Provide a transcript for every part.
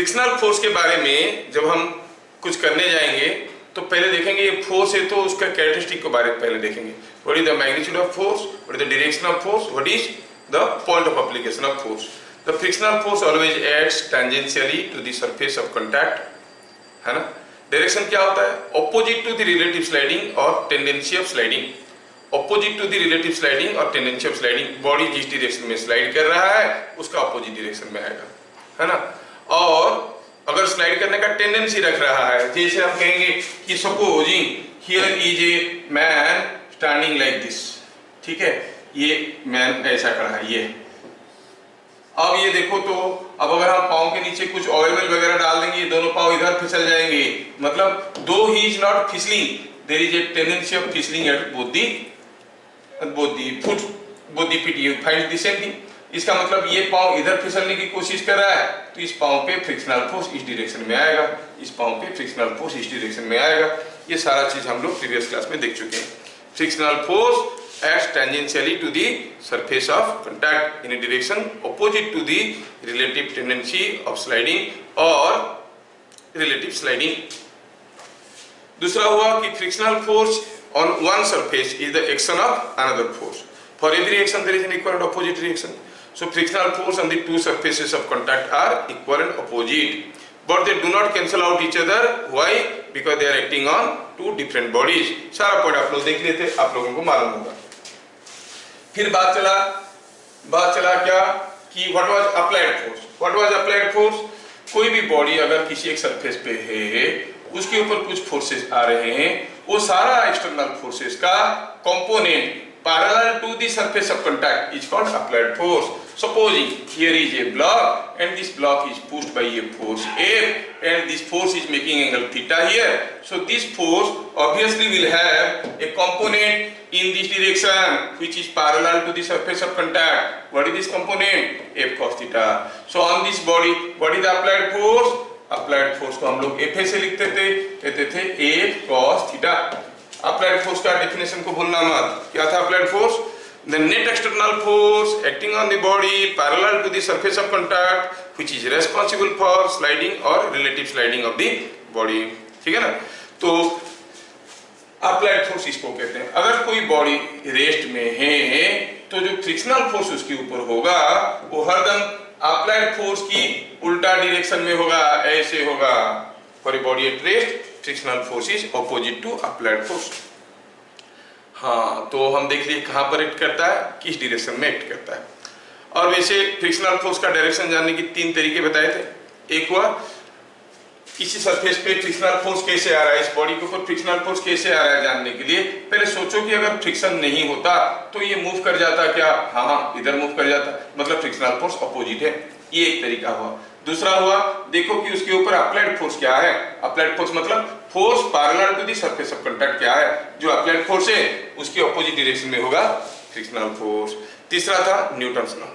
Frictional force के बारे में जब हम कुछ करने जाएंगे तो पहले देखेंगे ये फोर्स है तो उसका कैरेक्टरिस्टिक के बारे में पहले देखेंगे। What is the magnitude of force, what is the direction of force, what is the point of application of force. The frictional force always acts tangentially to the surface of contact, है ना। Direction क्या होता है, opposite to the relative sliding और tendency of sliding. Opposite to the relative sliding और tendency of sliding, body जिस direction में slide कर रहा है उसका ऑपोजिट डायरेक्शन में आएगा, है ना। और अगर स्लाइड करने का टेंडेंसी रख रहा है, जैसे हम कहेंगे कि supposing here is a man standing like this, ठीक है, ये मैन ऐसा खड़ा है, ये अब ये देखो तो अब अगर हम पाँव के नीचे कुछ ऑयल वगैरह डाल देंगे, ये दोनों पाँव इधर फिसल जाएंगे, मतलब दो ही इज नॉट फिसलिंग, there is a tendency of फिसलिंग at both the foot, both the feet, you find the same thing. इसका मतलब ये पाँव इधर फिसलने की कोशिश कर रहा है तो इस पाँव पे फ्रिक्शनल फोर्स इस डायरेक्शन में आएगा, इस पाँव पे फ्रिक्शनल फोर्स इस डायरेक्शन में आएगा। ये सारा चीज हम लोग प्रीवियस क्लास में देख चुके हैं। Frictional force acts tangentially to the surface of contact in a direction opposite to the relative tendency of sliding or relative sliding। दूसरा हुआ कि frictional force on one surface is the action of another force। For every action there is an equal and opposite reaction। So frictional force on the two surfaces of contact are equal and opposite, but they do not cancel out each other। Why? Because they are acting on two different bodies। सारा point आप लोग देख लिए थे, आप लोगों को मालूम होगा। फिर बात चला क्या कि what was applied force. What was applied force, कोई भी बॉडी अगर किसी एक सरफेस पे है, उसके ऊपर कुछ फोर्सेस आ रहे हैं, वो सारा एक्सटर्नल फोर्सेस का component parallel to the surface of contact is called applied force। Supposing here is a block and this block is pushed by a force F and this force is making angle theta here, so this force obviously will have a component in this direction which is parallel to the surface of contact। What is this component? F cos theta। So on this body, what is the applied force? Applied force को हम लोग Fa से लिखते थे, कहते थे F cos theta। Applied force का definition को भूलना मत, क्या था applied force? The net external force acting on the body parallel to the surface of contact which is responsible for sliding और relative sliding of the body, ठीक है ना। तो अप्लाइड फोर्स इसको कहते हैं। अगर कोई बॉडी रेस्ट में है तो जो फ्रिक्शनल फोर्स उसके ऊपर होगा वो हरदम अप्लाइड फोर्स की उल्टा डायरेक्शन में होगा, ऐसे होगा। For a body at rest frictional force is opposite to applied force. हाँ, तो हम देख लिए कहां पर एक्ट करता है, किस डायरेक्शन में एक्ट करता है। और वैसे फ्रिक्शनल फोर्स का डायरेक्शन जानने के तीन तरीके बताए थे। एक हुआ किसी सरफेस पे फ्रिक्शनल फोर्स कैसे आ रहा है, इस बॉडी के ऊपर फ्रिक्शनल फोर्स कैसे आ रहा है जानने के लिए पहले सोचो कि अगर फ्रिक्शन नहीं होता तो ये मूव कर जाता क्या? हाँ, इधर मूव कर जाता, मतलब फ्रिक्शनल फोर्स ऑपोजिट है। ये एक तरीका हुआ। दूसरा हुआ, देखो कि उसके ऊपर अप्लाइड फोर्स क्या है। अप्लाइड फोर्स मतलब force parallel to the surface of contact क्या है, जो अप्लाइड फोर्स है उसके ऑपोजिट डायरेक्शन में होगा फ्रिक्शनल फोर्स। तीसरा था न्यूटन्स लॉ,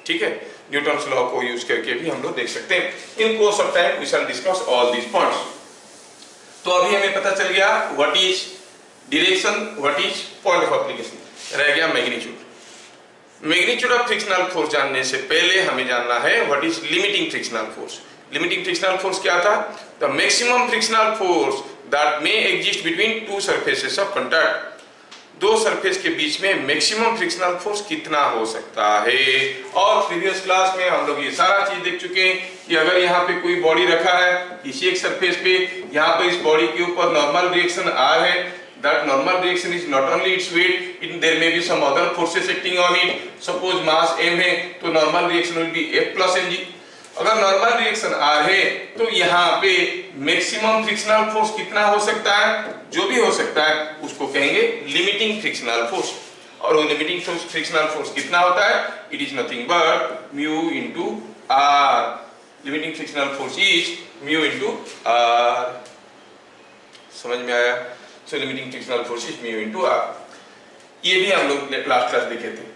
ठीक है। न्यूटन्स लॉ को यूज करके भी हम लोग देख सकते हैं। In course of time we shall discuss all these points. तो अभी हमें पता चल गया what is direction, what is point of application, रह गया magnitude. Magnitude of frictional force जानने से पहले हमें जानना है what is limiting frictional force. Limiting frictional force क्या था? The maximum frictional force that may exist between two surfaces of contact. दो सरफेस के बीच में मैक्सिमम फ्रिक्शनल फोर्स कितना हो सकता है। और प्रीवियस क्लास में हम लोग ये सारा चीज देख चुके हैं कि अगर यहाँ पे कोई बॉडी रखा है किसी एक सरफेस पे, यहाँ पे इस बॉडी के ऊपर नॉर्मल रिएक्शन आर है, that normal reaction is not only its weight, there may be some other forces acting on it। Suppose mass m है तो normal reaction will be F plus mg। अगर normal reaction R है तो यहाँ पे maximum frictional force कितना हो सकता है, जो भी हो सकता है उसको कहेंगे limiting frictional force। और वो limiting frictional force कितना होता है? It is nothing but mu into R। limiting frictional force is mu into R। समझ में आया? So limiting frictional force is mu into R। ये भी हम लोग लास्ट क्लास देखे थे।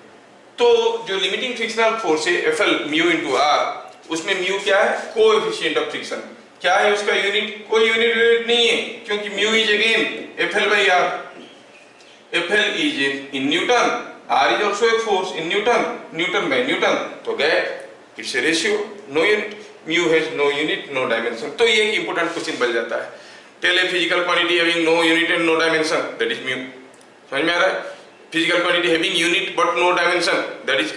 तो जो लिमिटिंग फ्रिक्शनल फोर्स है Fl mu into R, उसमें mu क्या है? Coefficient of friction. क्या है उसका यूनिट? कोई यूनिट नहीं है, क्योंकि mu is again Fl by R। Fl is in newton, R is also a force in newton, newton by newton, तो गए, it's a ratio, no unit. Mu has no unit no dimension. तो ये एक important question बन जाता है। Tell a physical quantity having no unit and no dimension, that is mu. समझ में आ रहा है? Physical quantity having unit but no dimension, that is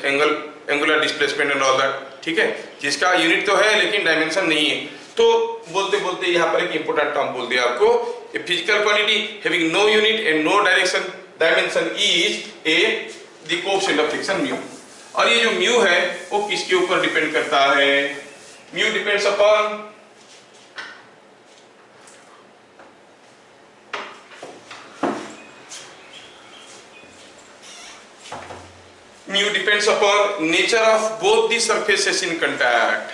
angular displacement and all that. ठीक है, जिसका यूनिट तो है लेकिन डायमेंशन नहीं है। तो बोलते बोलते यहाँ पर एक इंपॉर्टेंट टर्म बोल दिया आपको, a physical quantity having no unit and no dimension is a the coefficient of friction mu. और ये जो म्यू है वो किसके ऊपर डिपेंड करता है? Mu depends upon mu depends upon nature of both the surfaces in contact.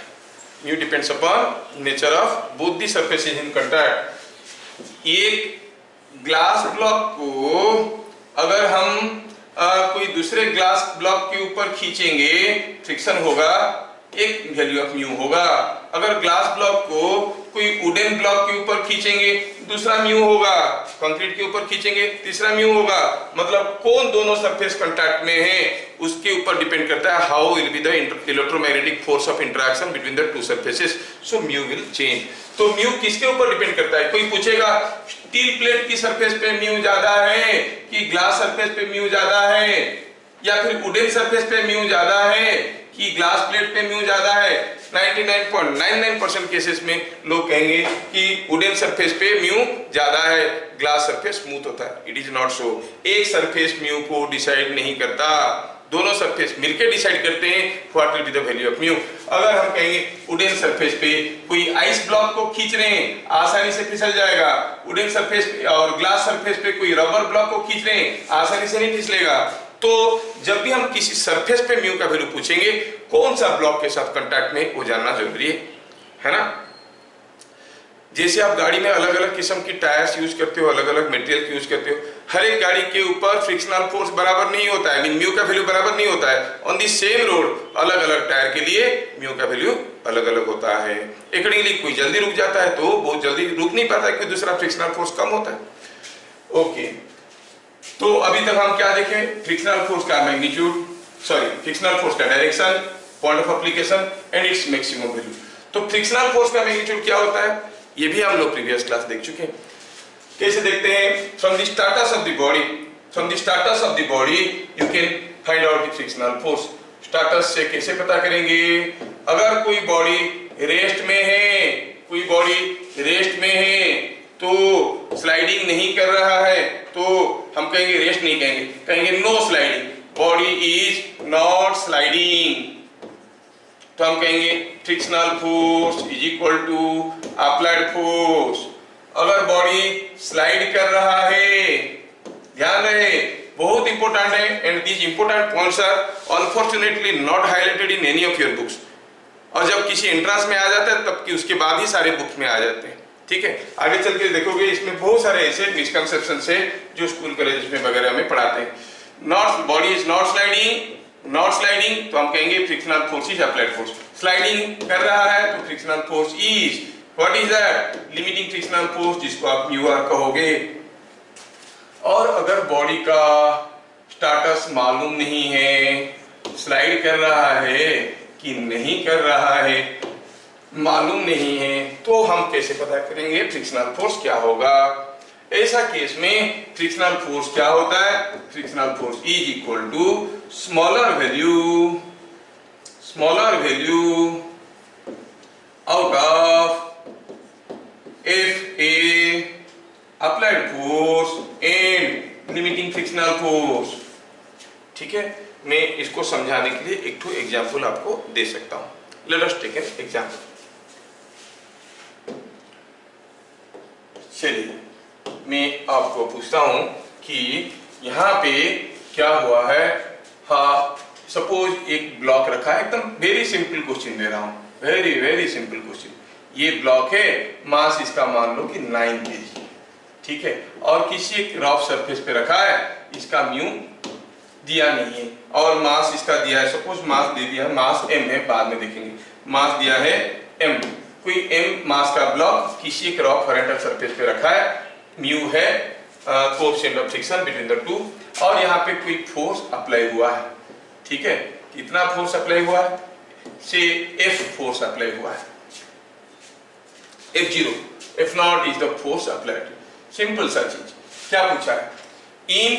Mu depends upon nature of both the surfaces in contact. एक ग्लास ब्लॉक को अगर हम कोई दूसरे ग्लास ब्लॉक के ऊपर खींचेंगे फ्रिक्शन होगा, एक वैल्यू ऑफ म्यू होगा। अगर ग्लास ब्लॉक को कोई वुडन ब्लॉक के ऊपर खींचेंगे दूसरा म्यू होगा, कंक्रीट के ऊपर खींचेंगे तीसरा म्यू होगा। मतलब कौन दोनों सरफेस कांटेक्ट में है उसके ऊपर डिपेंड करता है how will be the electromagnetic force of interaction between the two surfaces, so mu will change. तो म्यू किसके ऊपर डिपेंड करता है? कोई पूछेगा स्टील प्लेट की सरफेस पे म्यू ज्यादा है कि ग्लास सरफेस पे म्यू ज्यादा है, या फिर वुडन सरफेस पे म्यू ज्यादा है कि ग्लास प्लेट पे म्यू ज्यादा है? 99.99% केसेस में लोग कहेंगे कि वुडन सरफेस पे म्यू ज्यादा है, ग्लास सरफेस स्मूथ होता है। It is not so. एक सरफेस म्यू को डिसाइड नहीं करता, दोनों सरफेस मिलकर डिसाइड करते हैं what will be the value of mu. अगर हम कहेंगे वुडन सरफेस पे कोई आइस ब्लॉक को खींच रहे हैं आसानी से फिसल जाएगा, वुडन सरफेस पे और ग्लास सरफेस पे कोई रबर ब्लॉक को खींच रहे हैं आसानी से नहीं फिसलेगा। तो जब भी हम किसी सरफेस पे म्यू का वैल्यू पूछेंगे कौन सा ब्लॉक के साथ कांटेक्ट में वो जानना जरूरी है ना। जैसे आप गाड़ी में अलग अलग किस्म की टायर्स यूज करते हो, अलग अलग मटेरियल यूज करते हो, हर एक गाड़ी के ऊपर फ्रिक्शनल फोर्स बराबर नहीं होता है, म्यू का वैल्यू बराबर नहीं होता है। ऑन दी सेम रोड अलग अलग टायर के लिए म्यू का वैल्यू अलग अलग होता है। अकॉर्डिंगली कोई जल्दी रुक जाता है तो बहुत जल्दी रुक नहीं पाता है, कोई दूसरा फ्रिक्शनल फोर्स कम होता है। ओके, तो अभी तक हम क्या देखें? फ्रिक्शनल फोर्स का मैग्नीट्यूड, फ्रिक्शनल फोर्स का direction, point of application and its maximum value. तो फ्रिक्शनल फोर्स का मैग्नीट्यूड क्या होता है ये भी हम लोग प्रीवियस क्लास देख चुके हैं। कैसे देखते हैं? From the starts of the body you can find out the frictional force. Starts से कैसे पता करेंगे? अगर कोई बॉडी रेस्ट में है तो स्लाइडिंग नहीं कर रहा है तो हम कहेंगे रेस्ट नहीं कहेंगे, कहेंगे no sliding, body is not sliding. तो हम कहेंगे frictional force is equal to applied force. अगर बॉडी स्लाइड कर रहा है, ध्यान रहे बहुत इंपॉर्टेंट है, and these important points are unfortunately not highlighted in any of your books. और जब किसी एंट्रेंस में आ जाता है तब कि उसके बाद ही सारे बुक्स में आ जाते हैं। ठीक है, आगे चल के देखोगे इसमें बहुत सारे ऐसे मिसकंसेप्शन है जो स्कूल कॉलेज में वगैरह में पढ़ाते हैं। Not body is not sliding तो हम कहेंगे frictional force is applied force. Sliding कर रहा है तो frictional force is what is that? Limiting frictional force, जिसको आप म्यू आर कहोगे। और अगर बॉडी का स्टाटस मालूम नहीं है, स्लाइड कर रहा है कि नहीं कर रहा है मालूम नहीं है, तो हम कैसे पता करेंगे फ्रिक्शनल फोर्स क्या होगा? ऐसा केस में फ्रिक्शनल फोर्स क्या होता है? Frictional force is equal to smaller value out of F A applied force and limiting frictional force. ठीक है, मैं इसको समझाने के लिए एक एग्जांपल आपको दे सकता हूं। Let us take an example. चलिए मैं आपको पूछता हूं कि यहाँ पे क्या हुआ है। हाँ, सपोज एक ब्लॉक रखा है, एकदम वेरी सिंपल क्वेश्चन दे रहा हूं, वेरी सिंपल क्वेश्चन। ये ब्लॉक है, मास इसका मान लो कि 9 kg, ठीक है, और किसी एक रफ सरफेस पे रखा है, इसका म्यू दिया नहीं है और मास इसका दिया है, सपोज मास दे दिया है, मास m है, बाद में देखेंगे, मास दिया है m, कोई m मास का ब्लॉक किसी एक रॉक होरिजेंटल सरफेस पे रखा है, म्यू है coefficient of friction between the two, और यहाँ पे कोई फोर्स अप्लाई हुआ है। ठीक है, कितना फोर्स अप्लाई हुआ है? से F फोर्स अप्लाई हुआ है। F0, F0 is the force applied. Simple सा चीज। क्या पूछा है? In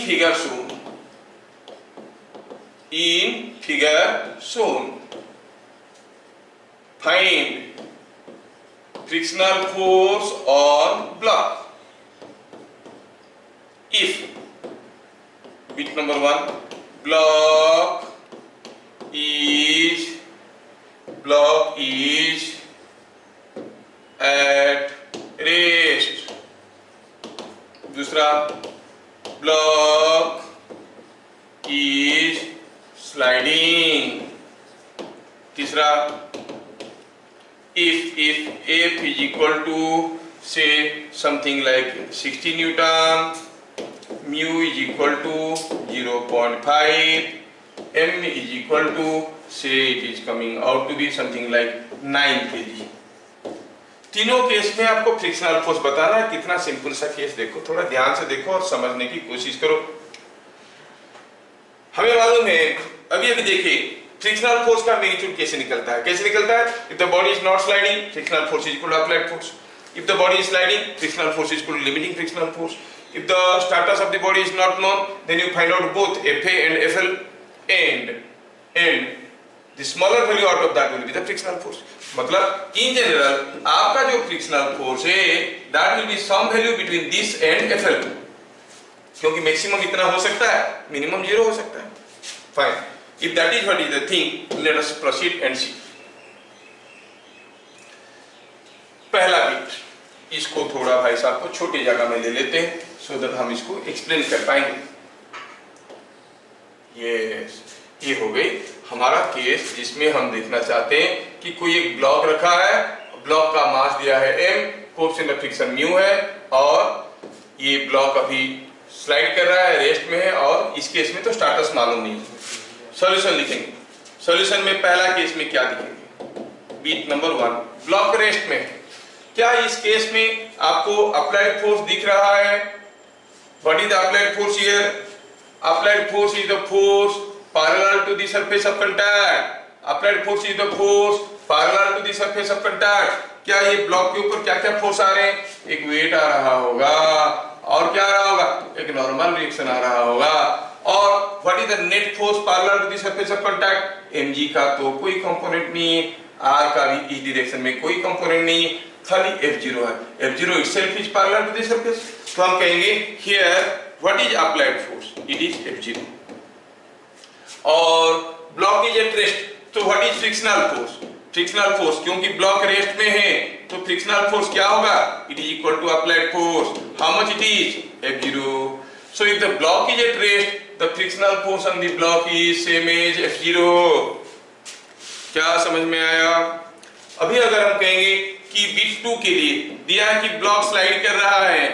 figure shown, find frictional force on block if bit number 1 block is at rest, दूसरा block is sliding, तीसरा if F is equal to say something like 60 Newton, mu is equal to 0.5, m is equal to say it is coming out to be something like 9 kg। तीनों case में आपको frictional force बताना है। कितना simple सा case देखो, थोड़ा ध्यान से देखो और समझने की कोशिश करो। हमें मालूम है, अभी देखिए फ्रिक्शनल फोर्स का मैग्नीट्यूड कैसे निकलता है। कैसे निकलता है? If the body is not sliding, frictional force is equal to applied force. If the body is sliding, frictional force is equal to limiting frictional force. If the status of the body is not known, then you find out both Fa and Fl and the smaller value out of that will be the frictional force। मतलब in general आपका जो frictional force है that will be some value between this and Fl, क्योंकि maximum इतना हो सकता है, minimum 0 हो सकता है। Fine, if that is what is the thing, let us proceed and see। पहला बिट, इसको थोड़ा भाई साहब को छोटी जगह में ले लेते हैं so that हम इसको एक्सप्लेन कर पाएंगे। यस, ये हो गई हमारा केस जिसमें हम देखना चाहते हैं कि कोई एक ब्लॉक रखा है, ब्लॉक का मास दिया है m, coefficient of friction mu है और ये ब्लॉक अभी स्लाइड कर रहा है, रेस्ट में है और इस केस में तो स्टाटस मालूम नहीं है। सॉल्यूशन लिखेंगे। सॉल्यूशन में पहला केस में क्या लिखेंगे? बीट नंबर 1, ब्लॉक रेस्ट में। क्या इस केस में आपको अप्लाइड फोर्स दिख रहा है? What is the applied force here? Applied force is the force parallel to the surface of contact. Applied force is the force parallel to the surface of contact। क्या ये block के ऊपर क्या क्या force आ रहे हैं? एक वेट आ रहा होगा और क्या आ रहा होगा? एक नॉर्मल रिएक्शन आ रहा होगा। और what is the net force parallel to the surface of contact? mg का तो कोई कंपोनेंट नहीं है, r का भी इस डायरेक्शन में कोई कंपोनेंट नहीं है, खाली F0 है। F0 itself is parallel to the surface। तो हम कहेंगे here what is applied force? It is F0। और ब्लॉक इज एट रेस्ट, तो what is frictional force? Frictional force, क्योंकि ब्लॉक रेस्ट में है तो फ्रिक्शनल फोर्स क्या होगा? It is equal to applied force. How much it is? F0। So if the block is at rest, the frictional force on the block is same as F0। क्या समझ में आया? अभी अगर हम कहेंगे कि बिट 2 के लिए दिया है कि ब्लॉक स्लाइड कर रहा है,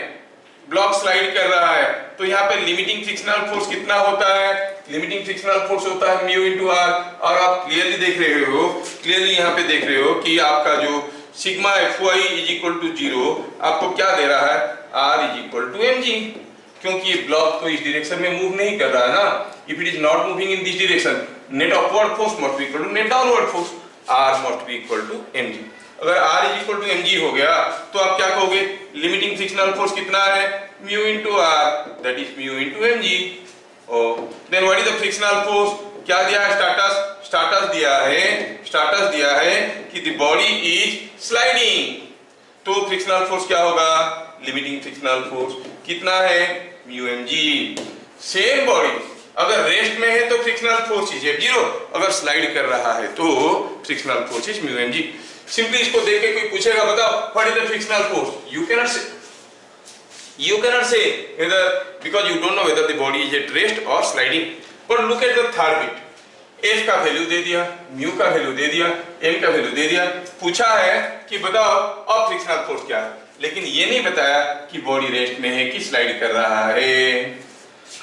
ब्लॉक स्लाइड कर रहा है, तो यहाँ पे लिमिटिंग फ्रिक्शनल फोर्स कितना होता है? लिमिटिंग फ्रिक्शनल फोर्स होता है म्यू इनटू आर। और आप क्लियरली देख रहे हो, क्लियरली यहाँ पे देख रहे हो कि आपका जो sigma Fy is equal to 0 आपको क्या दे रहा है? R is equal to mg, क्योंकि ये ब्लॉक तो इस डायरेक्शन में मूव नहीं कर रहा है ना। If it is not moving in this direction, net upward force must be equal to net downward force, R must be equal to mg। अगर R is equal to mg हो गया तो आप क्या कहोगे? लिमिटिंग फ्रिक्शनल फोर्स कितना है? Mu into r, that is mu into mg। Then what is the frictional force? क्या दिया है? स्टाटस। स्टाटस दिया है कि द बॉडी इज स्लाइडिंग, तो फ्रिक्शनल फोर्स क्या होगा? लिमिटिंग फ्रिक्शनल फोर्स कितना है? Mu mg। सेम बॉडी अगर रेस्ट में है तो फ्रिक्शनल फोर्स इज F0, अगर स्लाइड कर रहा है तो frictional force is mu mg। Simply इसको देख के कोई पूछेगा बताओ what is the frictional force, you cannot say whether, because you don't know whether the body is at rest or sliding। but look at the third bit, f का value दे दिया, mu का value दे दिया, m का value दे दिया, पूछा है कि बताओ अब फ्रिक्शनल फोर्स क्या है, लेकिन ये नहीं बताया कि बॉडी रेस्ट में है कि स्लाइड कर रहा है।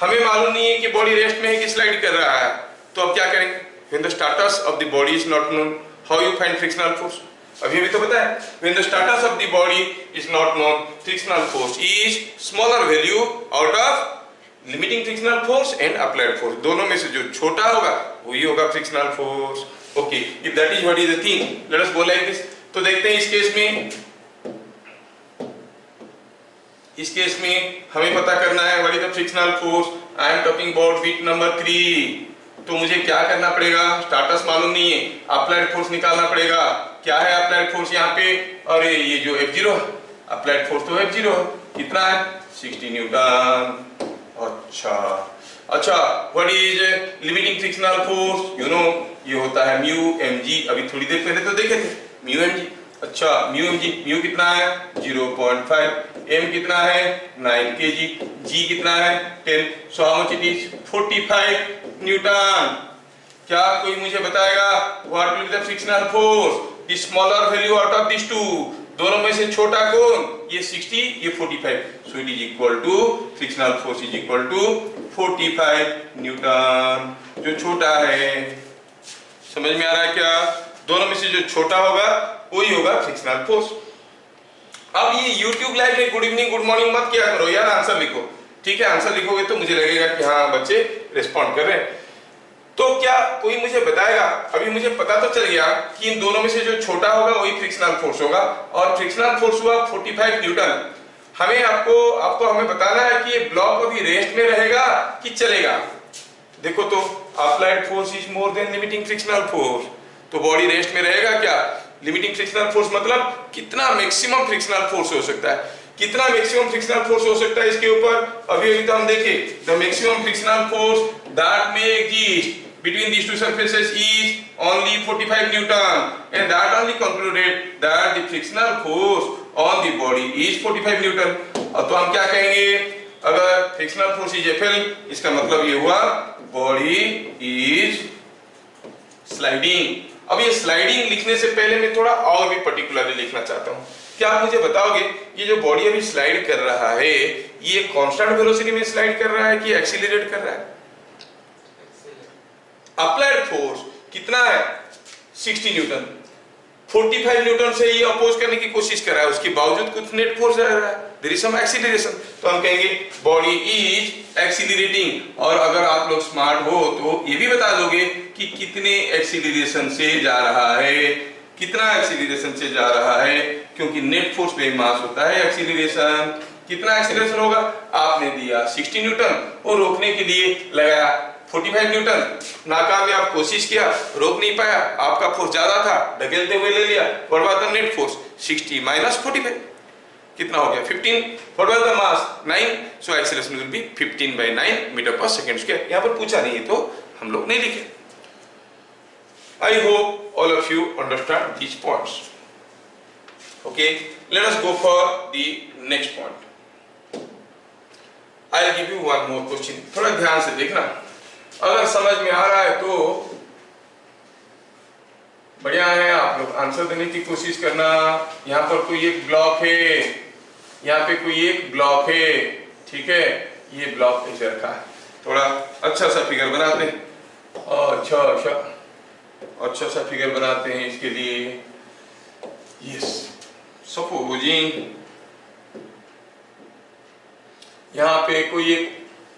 हमें मालूम नहीं है कि बॉडी रेस्ट में है कि स्लाइड कर रहा है, तो अब क्या करेंगे? when the status of the body is not known, how you find frictional force? अभी भी तो पता है, when the status of the body is not known, frictional force is smaller value out of limiting frictional force and applied force। दोनों में से जो छोटा होगा वही होगा frictional force। Okay, if that is what is the thing, let us go like this। तो देखते हैं इस केस में इस केस में हमें पता करना है what is the frictional force. I am talking about bit number 3। तो मुझे क्या करना पड़ेगा, स्टार्टस मालूम नहीं है, अप्लाइड फोर्स निकालना पड़ेगा। क्या है अप्लाइड फोर्स यहाँ पे, अरे ये जो F0 है, अप्लाइड फोर्स तो F0 है, कितना है 60 न्यूटन। अच्छा what is limiting frictional force, you no ये होता है म्यू mg। अभी थोड़ी देर पहले तो देखे थे म्यू mg। अच्छा म्यू mg, म्यू कितना है 0.5, m कितना है 9 kg, g कितना है 10, so how much it is 45 newton. क्या कोई मुझे बताएगा what will be the frictional force, the smaller value out of this two, दोनों में से छोटा कौन, ये 60 ये 45, so it is equal to frictional force is equal to 45 newton. जो छोटा है, समझ में आ रहा है क्या, दोनों में से जो छोटा होगा वही होगा फ्रिक्शनल फोर्स। अब ये YouTube लाइव में गुड इवनिंग गुड मॉर्निंग मत किया करो यार, आंसर लिखो, ठीक है। आंसर लिखोगे तो मुझे लगेगा कि हाँ बच्चे रिस्पॉन्ड कर रहे हैं। तो क्या कोई मुझे बताएगा, अभी मुझे पता तो चल गया कि इन दोनों में से जो छोटा होगा वही फ्रिक्शनल फोर्स होगा, और फ्रिक्शनल फोर्स हुआ 45 न्यूटन। हमें आपको हमें बताना है कि ये ब्लॉक अभी रेस्ट में रहेगा कि चलेगा। देखो तो applied force is more than limiting frictional force, तो बॉडी रेस्ट में रहेगा क्या। लिमिटिंग फ्रिक्शनल फोर्स मतलब कितना मैक्सिमम फ्रिक्शनल फोर्स हो सकता है, कितना मैक्सिमम फ्रिक्शनल फोर्स हो सकता है इसके ऊपर अभी तो हम देखें। The maximum frictional force that may exist between these two surfaces is only 45 newton, and that only concluded that the frictional force on the body is 45 newton। अब तो हम क्या कहेंगे, अगर फ्रिक्शनल फोर्स इज FL, इसका मतलब ये हुआ बॉडी इज स्लाइडिंग। अब ये स्लाइडिंग लिखने से पहले मैं थोड़ा और भी पर्टिकुलरली लिखना चाहता हूँ। क्या आप मुझे बताओगे ये जो बॉडी अभी स्लाइड कर रहा है ये कांस्टेंट वेलोसिटी में स्लाइड कर रहा है कि एक्सीलरेट कर रहा है। अप्लाइड फोर्स कितना है 60 न्यूटन, 45 न्यूटन से ये अपोज करने की कोशिश कर रहा है, उसके बावजूद कुछ नेट फोर्स आ रहा है, देयर इज सम एक्सीलरेशन, तो हम कहेंगे बॉडी इज एक्सीलरेटिंग। और अगर आप लोग स्मार्ट हो तो ये भी बता दोगे कि कितने एक्सीलरेशन से जा रहा है, कितना एक्सीलरेशन से जा रहा है, क्योंकि नेट फोर्स पे मास होता है एक्सीलरेशन। कितना एक्सीलरेशन होगा, आपने दिया 60 न्यूटन और रोकने के लिए लगाया 45 न्यूटन, नाकामयाब कोशिश किया, रोक नहीं पाया, आपका फोर्स ज्यादा था, ढकेलते हुए ले लिया, what was the net force 60 minus 45, कितना हो गया 15, what was the mass 9, so acceleration will be 15/9 metre पर सेकंड स्क्वायर। यहां पर पूछा नहीं है तो हम लोग नहीं लिखे। I hope all of you understand these points. Okay, let us go for the next point. I will give you one more question, थोड़ा ध्यान से देखना, अगर समझ में आ रहा है तो बढ़िया है, आप लोग आंसर देने की कोशिश करना। यहाँ पर कोई एक ब्लॉक है, यहाँ पे कोई एक ब्लॉक है, ठीक है, ये ब्लॉक ऐसे रखा है, थोड़ा अच्छा सा फिगर बनाते हैं, अच्छा सा फिगर बनाते हैं इसके लिए। यस, सपोजिंग यहाँ पे कोई एक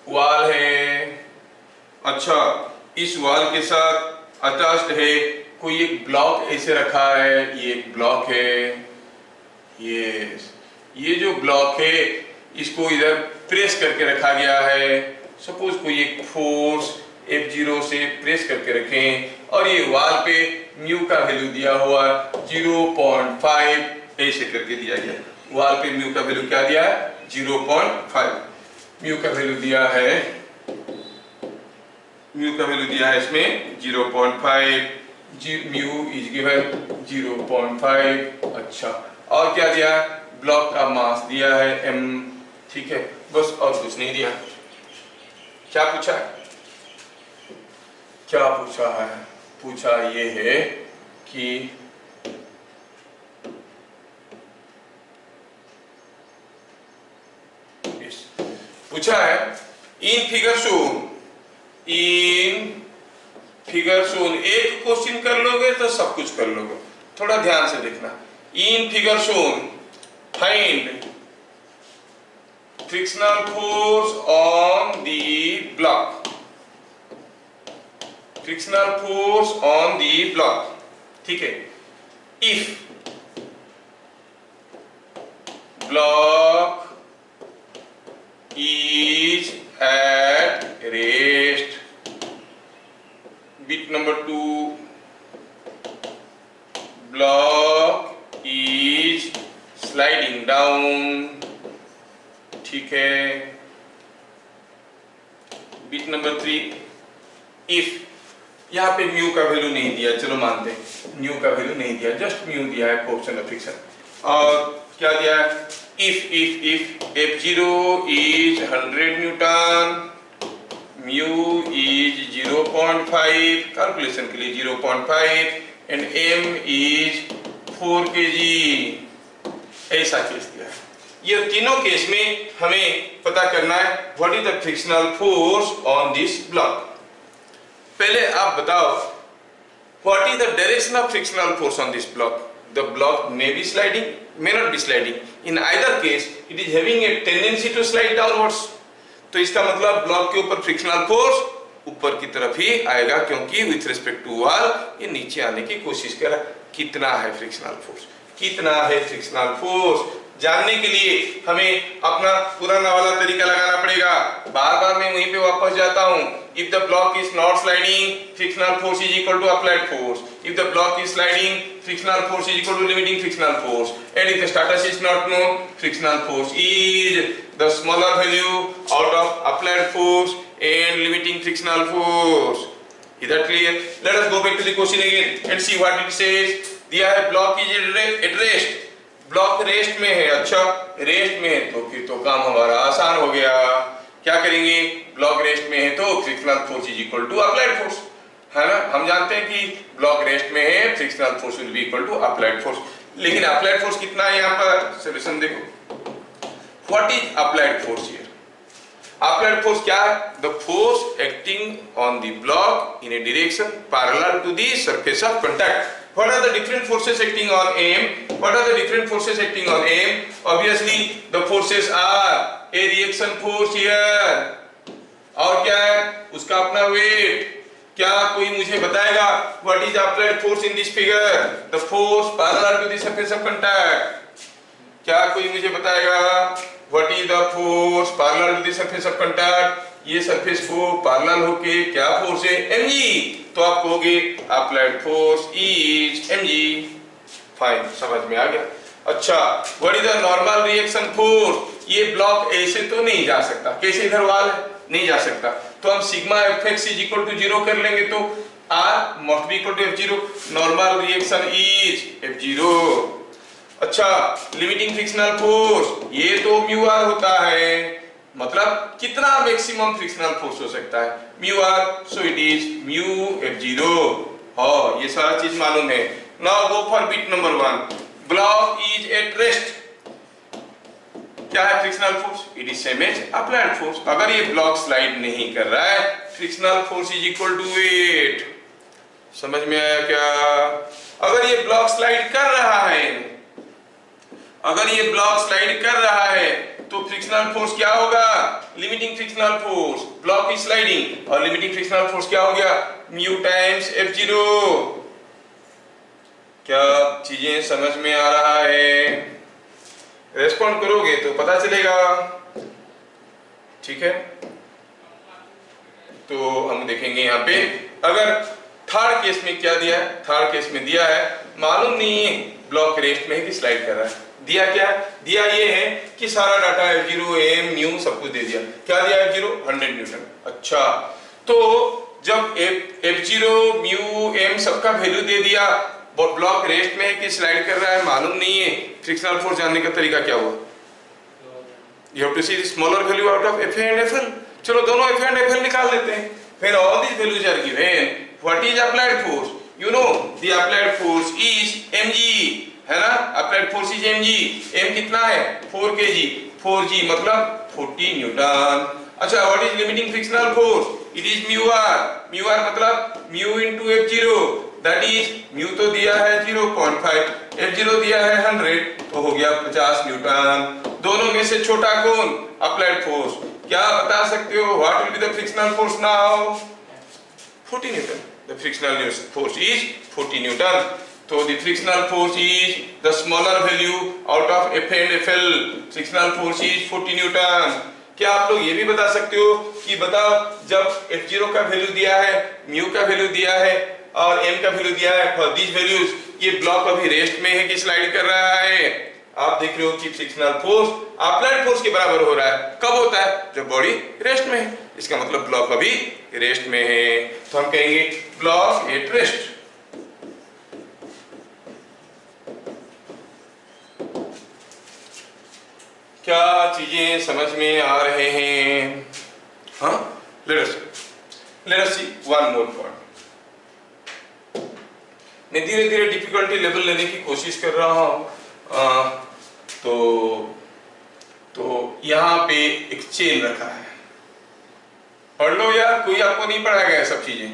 वाल है, अच्छा इस वाल के साथ अटैच्ड है कोई एक ब्लॉक ऐसे रखा है, ये एक ब्लॉक है, ये जो ब्लॉक है इसको इधर प्रेस करके रखा गया है। सपोज कोई एक फोर्स F0 से प्रेस करके रखें और ये वाल पे म्यू का वैल्यू दिया हुआ 0.5 ऐसे करके दिया गया, वाल पे म्यू का वैल्यू क्या दिया है 0.5, म्यू का वैल्यू दिया है, म्यू का वैल्यू दिया है इसमें 0.5, म्यू इज गिवन 0.5। अच्छा, और क्या दिया है, ब्लॉक का मास दिया है m, ठीक है, बस और कुछ नहीं दिया। क्या पूछा है, क्या पूछा है, पूछा ये है कि पूछा है in figure shown, in figure shown, एक क्वेश्चन कर लोगे तो सब कुछ कर लोगे, थोड़ा ध्यान से देखना। In figure shown find frictional force on the block, frictional force on the block, ठीक है। इफ ब्लॉक ठीक है। बिट नंबर 3, इफ यहाँ पे म्यू का वैल्यू नहीं दिया, चलो मानते हैं म्यू का वैल्यू नहीं दिया, जस्ट म्यू दिया है कोएफिशिएंट ऑफ फ्रिक्शन। और क्या दिया है, if F0 is 100 Newton, mu is 0.5, calculation के लिए 0.5 एंड m इज 4 kg, ऐसा केस दिया है। ये तीनों केस में हमें पता करना है what is the frictional force on this block. पहले आप बताओ what is the direction of frictional force on this block. The block may be sliding, may not be sliding, in either case it is having a tendency to slide downwards. तो इसका मतलब block के ऊपर frictional force ऊपर की तरफ ही आएगा, क्योंकि विथ रिस्पेक्ट टू वॉल ये नीचे आने की कोशिश कर रहा है। कितना है फ्रिक्शनल फोर्स, कितना है फ्रिक्शनल फोर्स जानने के लिए हमें अपना पुराना वाला तरीका लगाना पड़ेगा। बार बार मैं वहीं पे वापस जाता हूं। If the block is not sliding, frictional force is equal to applied force. If the block is sliding, frictional force is equal to limiting frictional force. And if the status is not known, frictional force is the smaller value out of applied force and limiting frictional force. Is that clear? Let us go back to the question again and see what it says. दिया है block is at rest, block rest में है। अच्छा rest में है तो फिर तो काम हमारा आसान हो गया। क्या करेंगे, ब्लॉक रेस्ट में है तो frictional force is equal to applied force, है ना। हम जानते हैं कि ब्लॉक रेस्ट में है, frictional force will be equal to applied force. लेकिन अप्लाइड फोर्स कितना है यहाँ पर, सॉल्यूशन देखो। What is applied force here? Applied force क्या है? The force acting on the block in a direction parallel to the surface of contact. What are the different forces acting on AM? What are the different forces acting on AM? Obviously, the forces are a reaction force here. और क्या है? उसका अपना weight. क्या कोई मुझे बताएगा? What is applied force in this figure? The force parallel to the surface of contact. क्या कोई मुझे बताएगा? What is the force parallel to the surface of contact? ये सरफेस को पैरेलल होके क्या फोर्स है, mg। तो आप कहोगे applied force is mg। Fine, समझ में आ गया। अच्छा, what is the normal reaction force? ये ब्लॉक ऐसे तो नहीं जा सकता, कैसे इधर वाल नहीं जा सकता, तो हम sigma fx is equal to 0 कर लेंगे, तो r must be equal to f0। Normal reaction is f0। अच्छा, लिमिटिंग फ्रिक्शनल फोर्स ये तो म्यू आर होता है, मतलब कितना मैक्सिमम फ्रिक्शनल फोर्स हो सकता है, mu R. So it is mu f0। हाँ, ये सारा चीज मालूम है। Now go for bit number 1। Block is at rest, क्या है frictional force? It is same as applied force. अगर ये ब्लॉक स्लाइड नहीं कर रहा है, frictional force is equal to weight. समझ में आया क्या? अगर ये ब्लॉक स्लाइड कर रहा है, अगर ये ब्लॉक स्लाइड कर रहा है तो फ्रिक्शनल फोर्स क्या होगा, limiting frictional force. Block is sliding और लिमिटिंग फ्रिक्शनल फोर्स क्या हो गया, म्यू टाइम्स f0। क्या चीजें समझ में आ रहा है? रेस्पॉन्ड करोगे तो पता चलेगा, ठीक है। तो हम देखेंगे यहाँ पे, अगर थर्ड केस में क्या दिया है, थर्ड केस में दिया है मालूम नहीं है ब्लॉक रेस्ट में है कि स्लाइड कर रहा है। दिया क्या दिया, ये है कि सारा डाटा f0 m म्यू सब कुछ दे दिया। क्या दिया f0? 100 न्यूटन। अच्छा, तो जब f0 म्यू m सबका वैल्यू दे दिया, ब्लॉक रेस्ट में है कि स्लाइड कर रहा है मालूम नहीं है, फ्रिक्शनल फोर्स जानने का तरीका क्या हुआ? You have to see the smaller value out of fa and fl। चलो दोनों fa एंड fl निकाल लेते हैं। फिर all these values are given. What is applied force? You know the applied force is mg, है ना। Applied force is mg। m कितना है? 4 kg। 4g मतलब 40 न्यूटन। अच्छा, what is limiting frictional force? It is mu R. Mu R मतलब mu into f0, that is mu तो दिया है 0.5, f0 दिया है 100, तो हो गया 50 न्यूटन। दोनों में से छोटा कौन? Applied force. क्या बता सकते हो what will be the frictional force now? 40 Newton. The frictional force is 40 Newton. तो the frictional force is the smaller value out of F and FL. Frictional force is 40 Newton. क्या आप लोग ये भी बता सकते हो कि बताओ जब F0 का वैल्यू दिया है, म्यू का वैल्यू दिया है और m का वैल्यू दिया है, फॉर दीज वैल्यूज ये ब्लॉक अभी रेस्ट में है कि स्लाइड कर रहा है? आप देख रहे हो कि फ्रिक्शनल फोर्स अप्लाइड फोर्स के बराबर हो रहा है। कब होता है? जब बॉडी रेस्ट में है। इसका मतलब ब्लॉक अभी रेस्ट में है, तो हम कहेंगे ब्लॉक एट रेस्ट। क्या चीजें समझ में आ रहे हैं? हाँ, लेट अस सी वन मोर पॉइंट। मैं धीरे धीरे डिफिकल्टी लेवल लेने की कोशिश कर रहा हूं। तो यहाँ पे एक चेन रखा है, पढ़ लो यार, कोई आपको नहीं पढ़ाएगा ये सब चीजें,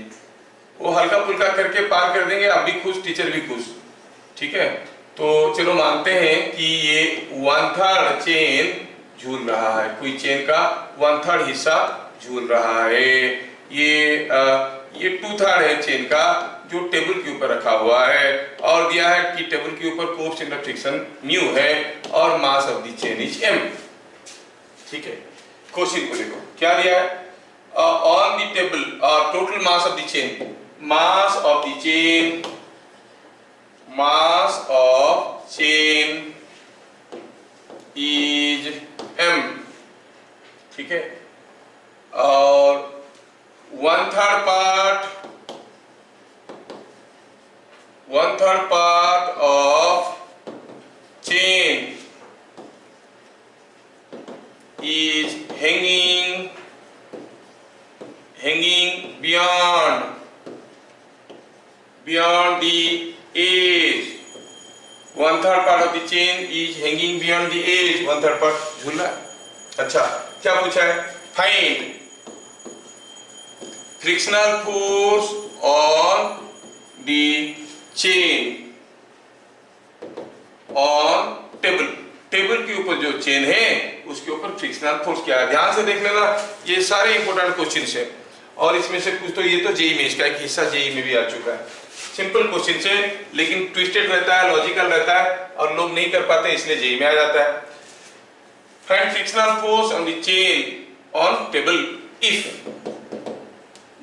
वो हल्का फुल्का करके पार कर देंगे, आप भी खुश, टीचर भी खुश, ठीक है। तो चलो मानते हैं कि ये 1/3 चेन झूल रहा है, कोई चेन का 1/3 हिस्सा झूल रहा है। ये 2/3 है चेन का, जो टेबल के ऊपर रखा हुआ है, और दिया है कि टेबल के ऊपर कोएफिशिएंट ऑफ फ्रिक्शन म्यू है और mass of the chain is m, ठीक है। क्वेश्चन को देखो क्या दिया है, on the table total mass of the chain, mass of the chain, mass of chain is m, ठीक है, और 1/3 part of chain is hanging beyond the edge. 1/3 part of the chain is hanging beyond the edge. 1/3 part झूल रहा है। अच्छा, क्या पूछा है? Find frictional force on the chain on table, table के ऊपर जो चेन है उसके ऊपर फ्रिक्शनल फोर्स क्या है। ध्यान से देख लेना, ये सारे इंपॉर्टेंट क्वेश्चंस हैं, और इसमें से कुछ तो ये तो जेईई में, इसका एक हिस्सा जेईई में भी आ चुका है। सिंपल क्वेश्चन है लेकिन ट्विस्टेड रहता है, लॉजिकल रहता है, और लोग नहीं कर पाते इसलिए जेईई में आ जाता है। Find frictional force on the chain on table if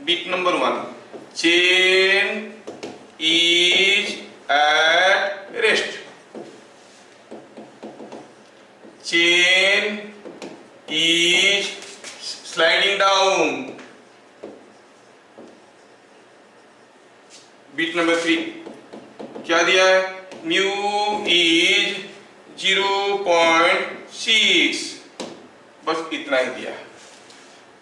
bit number 1 chain is at rest, chain is sliding down, bit number 3 क्या दिया है, mu is 0.6, बस इतना ही दिया है।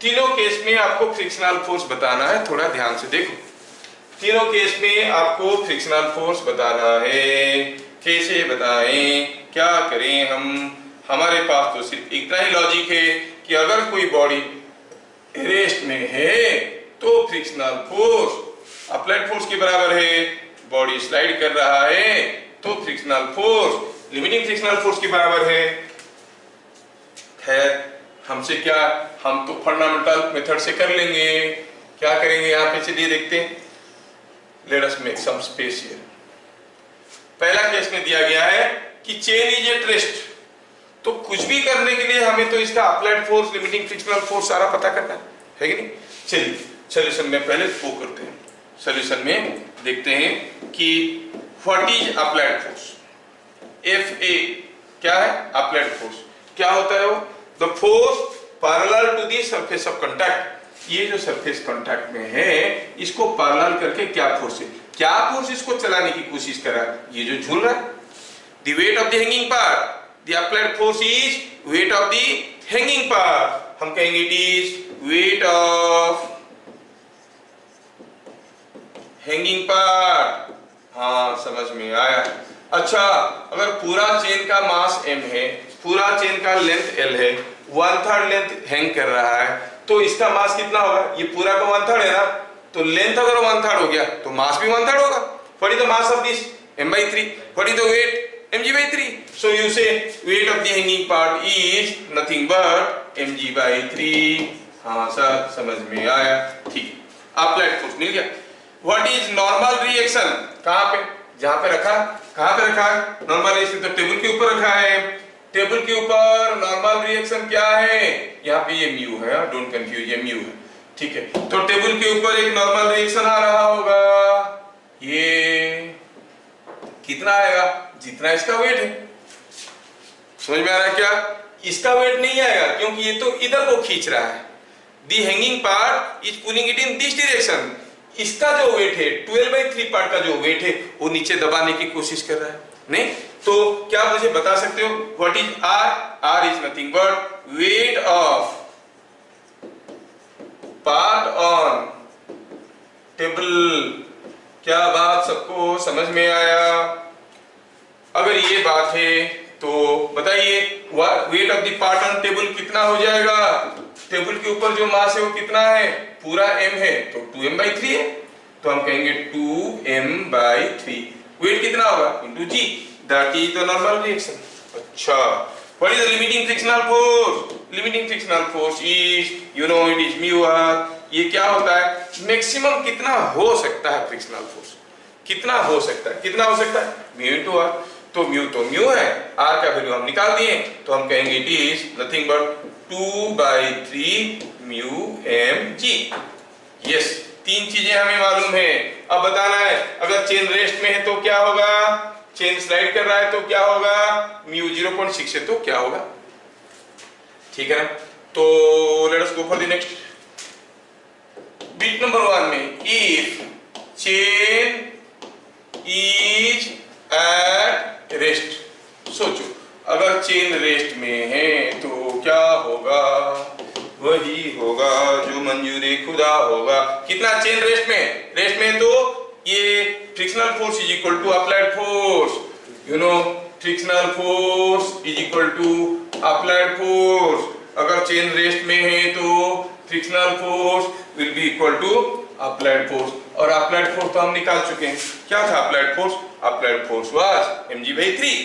तीनों केस में आपको फ्रिक्शनल फोर्स बताना है, थोड़ा ध्यान से देखो। तीनों केस में आपको फ्रिक्शनल फोर्स बताना है, कैसे बताएं, क्या करें हम। हमारे पास तो सिर्फ इतना ही लॉजिक है कि अगर कोई बॉडी रेस्ट में है तो फ्रिक्शनल फोर्स अप्लाइड फोर्स के बराबर है, बॉडी स्लाइड कर रहा है तो frictional force limiting frictional force के बराबर है। खैर हमसे क्या, हम तो फंडामेंटल मेथड से कर लेंगे। क्या करेंगे यहाँ पे, चलिए देखते हैं। Let us make some space here. पहला केस में दिया गया है कि चेन इज एट रेस्ट, तो कुछ भी करने के लिए हमें तो इसका applied force, limiting frictional force सारा पता करना है कि नहीं। चलिए सॉल्यूशन में पहले वो करते हैं। सॉल्यूशन में देखते हैं कि what is applied force. FA क्या है? Applied force. क्या होता है वो? The force parallel to the surface of contact. ये जो सरफेस कांटेक्ट में है इसको पैरेलल करके क्या फोर्स है, क्या फोर्स इसको चलाने की कोशिश कर रहा है, ये the झूल रहा है। The weight of the hanging part, the applied force is weight of the hanging part. हम कहेंगे it is weight of hanging part। हाँ समझ में आया। अच्छा, अगर पूरा चेन का मास m है, पूरा चेन का लेंथ l है, 1/3 लेंथ हैंग कर रहा है, तो इसका मास कितना होगा? ये पूरा का 1/3 है ना, तो लेंथ अगर 1/3 हो गया तो मास भी 1/3 होगा। What is the mass of this? m/3। What is the weight? mg/3। So you say weight of the hanging part is nothing but mg/3। हाँ सर समझ में आया, ठीक है। अप्लाइड फोर्स मिल गया। What is normal reaction? कहां पे? जहां पे रखा, कहां पे रखा है नॉर्मल रिएक्शन? तो टेबल के ऊपर रखा है। टेबल के ऊपर नॉर्मल रिएक्शन क्या है? यहाँ पे ये म्यू है, डोंट कंफ्यूज, ये म्यू है, ठीक है। तो टेबल के ऊपर एक नॉर्मल रिएक्शन आ रहा होगा, ये कितना आएगा? जितना इसका वेट है। समझ में आ रहा है क्या? इसका वेट नहीं आएगा क्योंकि ये तो इधर को खींच रहा है, the hanging part is pulling it in this direction. इसका जो वेट है 12/3 पार्ट का जो वेट है वो नीचे दबाने की कोशिश कर रहा है। नहीं तो क्या मुझे बता सकते हो what is R? R is nothing but weight of part on table. क्या बात सबको समझ में आया? अगर ये बात है तो बताइए wait of the part on table कितना हो जाएगा? टेबल के ऊपर जो मास है वो कितना है? पूरा m है तो 2m/3 है, तो हम कहेंगे 2m/3। वेट कितना होगा? Into g, that is the normal reaction. अच्छा, what is the limiting frictional force? Limiting frictional force is you know it is mu r। ये क्या होता है? मैक्सिमम कितना हो सकता है फ्रिक्शनल फोर्स, कितना हो सकता है, कितना हो सकता है? Mu into r। तो म्यू है, r का वैल्यू हम निकाल दिए, तो हम कहेंगे it is nothing but 2/3 mu mg। Yes, तीन चीजें हमें मालूम है। अब बताना है अगर चेन रेस्ट में है तो क्या होगा, चेन स्लाइड कर रहा है तो क्या होगा, म्यू 0.6 है तो क्या होगा। ठीक है ना? तो let us go for the next bit number 1 में, if chain is at rest. सोचो अगर चेन रेस्ट में है तो क्या होगा? वही होगा जो मंजूरे खुदा होगा। कितना चेन रेस्ट में? रेस्ट में तो ये frictional force is equal to applied force. You know frictional force is equal to applied force. अगर चेन रेस्ट में है तो frictional force will be equal to applied force. और अप्लाइड फोर्स तो हम निकाल चुके हैं। क्या था अप्लाइड फोर्स? अप्लाइड फोर्स वाज mg/3।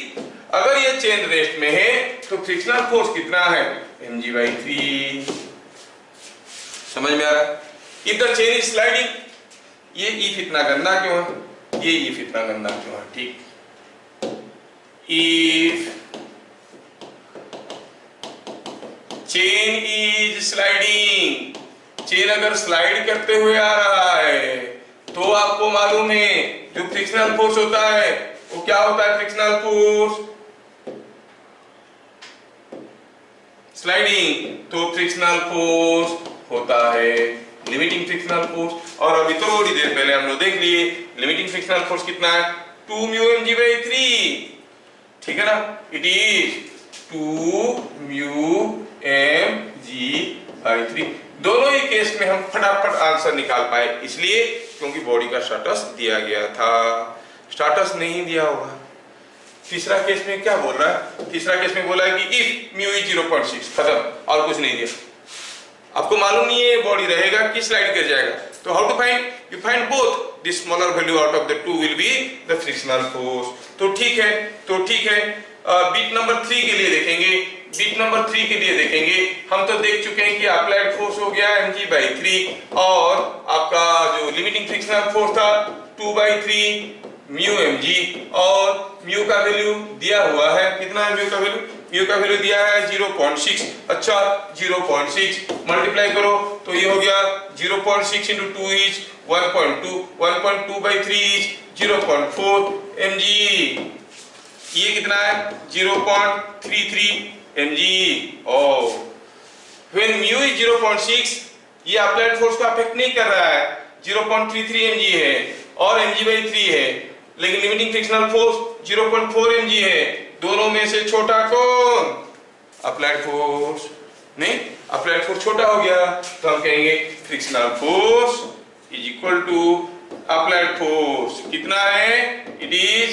अगर ये चेन रेस्ट में है तो फ्रिक्शनल फोर्स कितना है? mg/3। समझ में आ रहा है? If the chain is sliding, ये इफ इतना गंदा क्यों है? ये इफ इतना गंदा क्यों है? ठीक, if chain is sliding, chain अगर स्लाइड करते हुए आ रहा है तो आपको मालूम है जो फ्रिक्शनल फोर्स होता है वो क्या होता है? फ्रिक्शनल फोर्स स्लाइडिंग, तो फ्रिक्शनल फोर्स होता है लिमिटिंग फ्रिक्शनल फोर्स। और अभी थोड़ी देर पहले हम लोग देख लिए लिमिटिंग फ्रिक्शनल फोर्स कितना है? 2 म्यू mg/3। ठीक है ना? It is 2 mu mg/3। दोनों ही केस में हम फटाफट आंसर निकाल पाए, इसलिए क्योंकि बॉडी का स्टेटस दिया गया था। स्टेटस नहीं दिया होगा। तीसरा केस में क्या बोल रहा है? तीसरा केस में बोला है कि इफ म्यू इज 0.6, खत्म, और कुछ नहीं दिया। आपको मालूम नहीं है बॉडी रहेगा कि स्लाइड कर जाएगा, तो how to find? You find both the smaller value out of the two will be the frictional force. तो ठीक है, तो ठीक है। बीट नंबर 3 के लिए देखेंगे। बीट नंबर 3 के लिए देखेंगे, हम तो देख चुके हैं कि अप्लाइड फोर्स हो गया mg/3 और आपका जो लिमिटिंग फ्रिक्शनल फोर्स था 2/3 म्यू mg, और म्यू का वैल्यू दिया हुआ है। कितना है म्यू का वैल्यू? म्यू का वैल्यू दिया है 0.6। अच्छा, 0.6 मल्टीप्लाई करो तो ये हो गया 0.6 into 2 इज 1.2, 1.2/3 इज 0.4 mg। ये कितना है? 0.33 mg। O, when mu is 0.6, ये अप्लाइड फोर्स को अफेक्ट नहीं कर रहा है, 0.33 mg है और mg/3 है, लेकिन लिमिटिंग फ्रिक्शनल फोर्स 0.4 mg है। दोनों में से छोटा कौन? Applied force. नहीं, अप्लाइड फोर्स छोटा हो गया तो हम कहेंगे frictional force is equal to applied force. कितना है? It is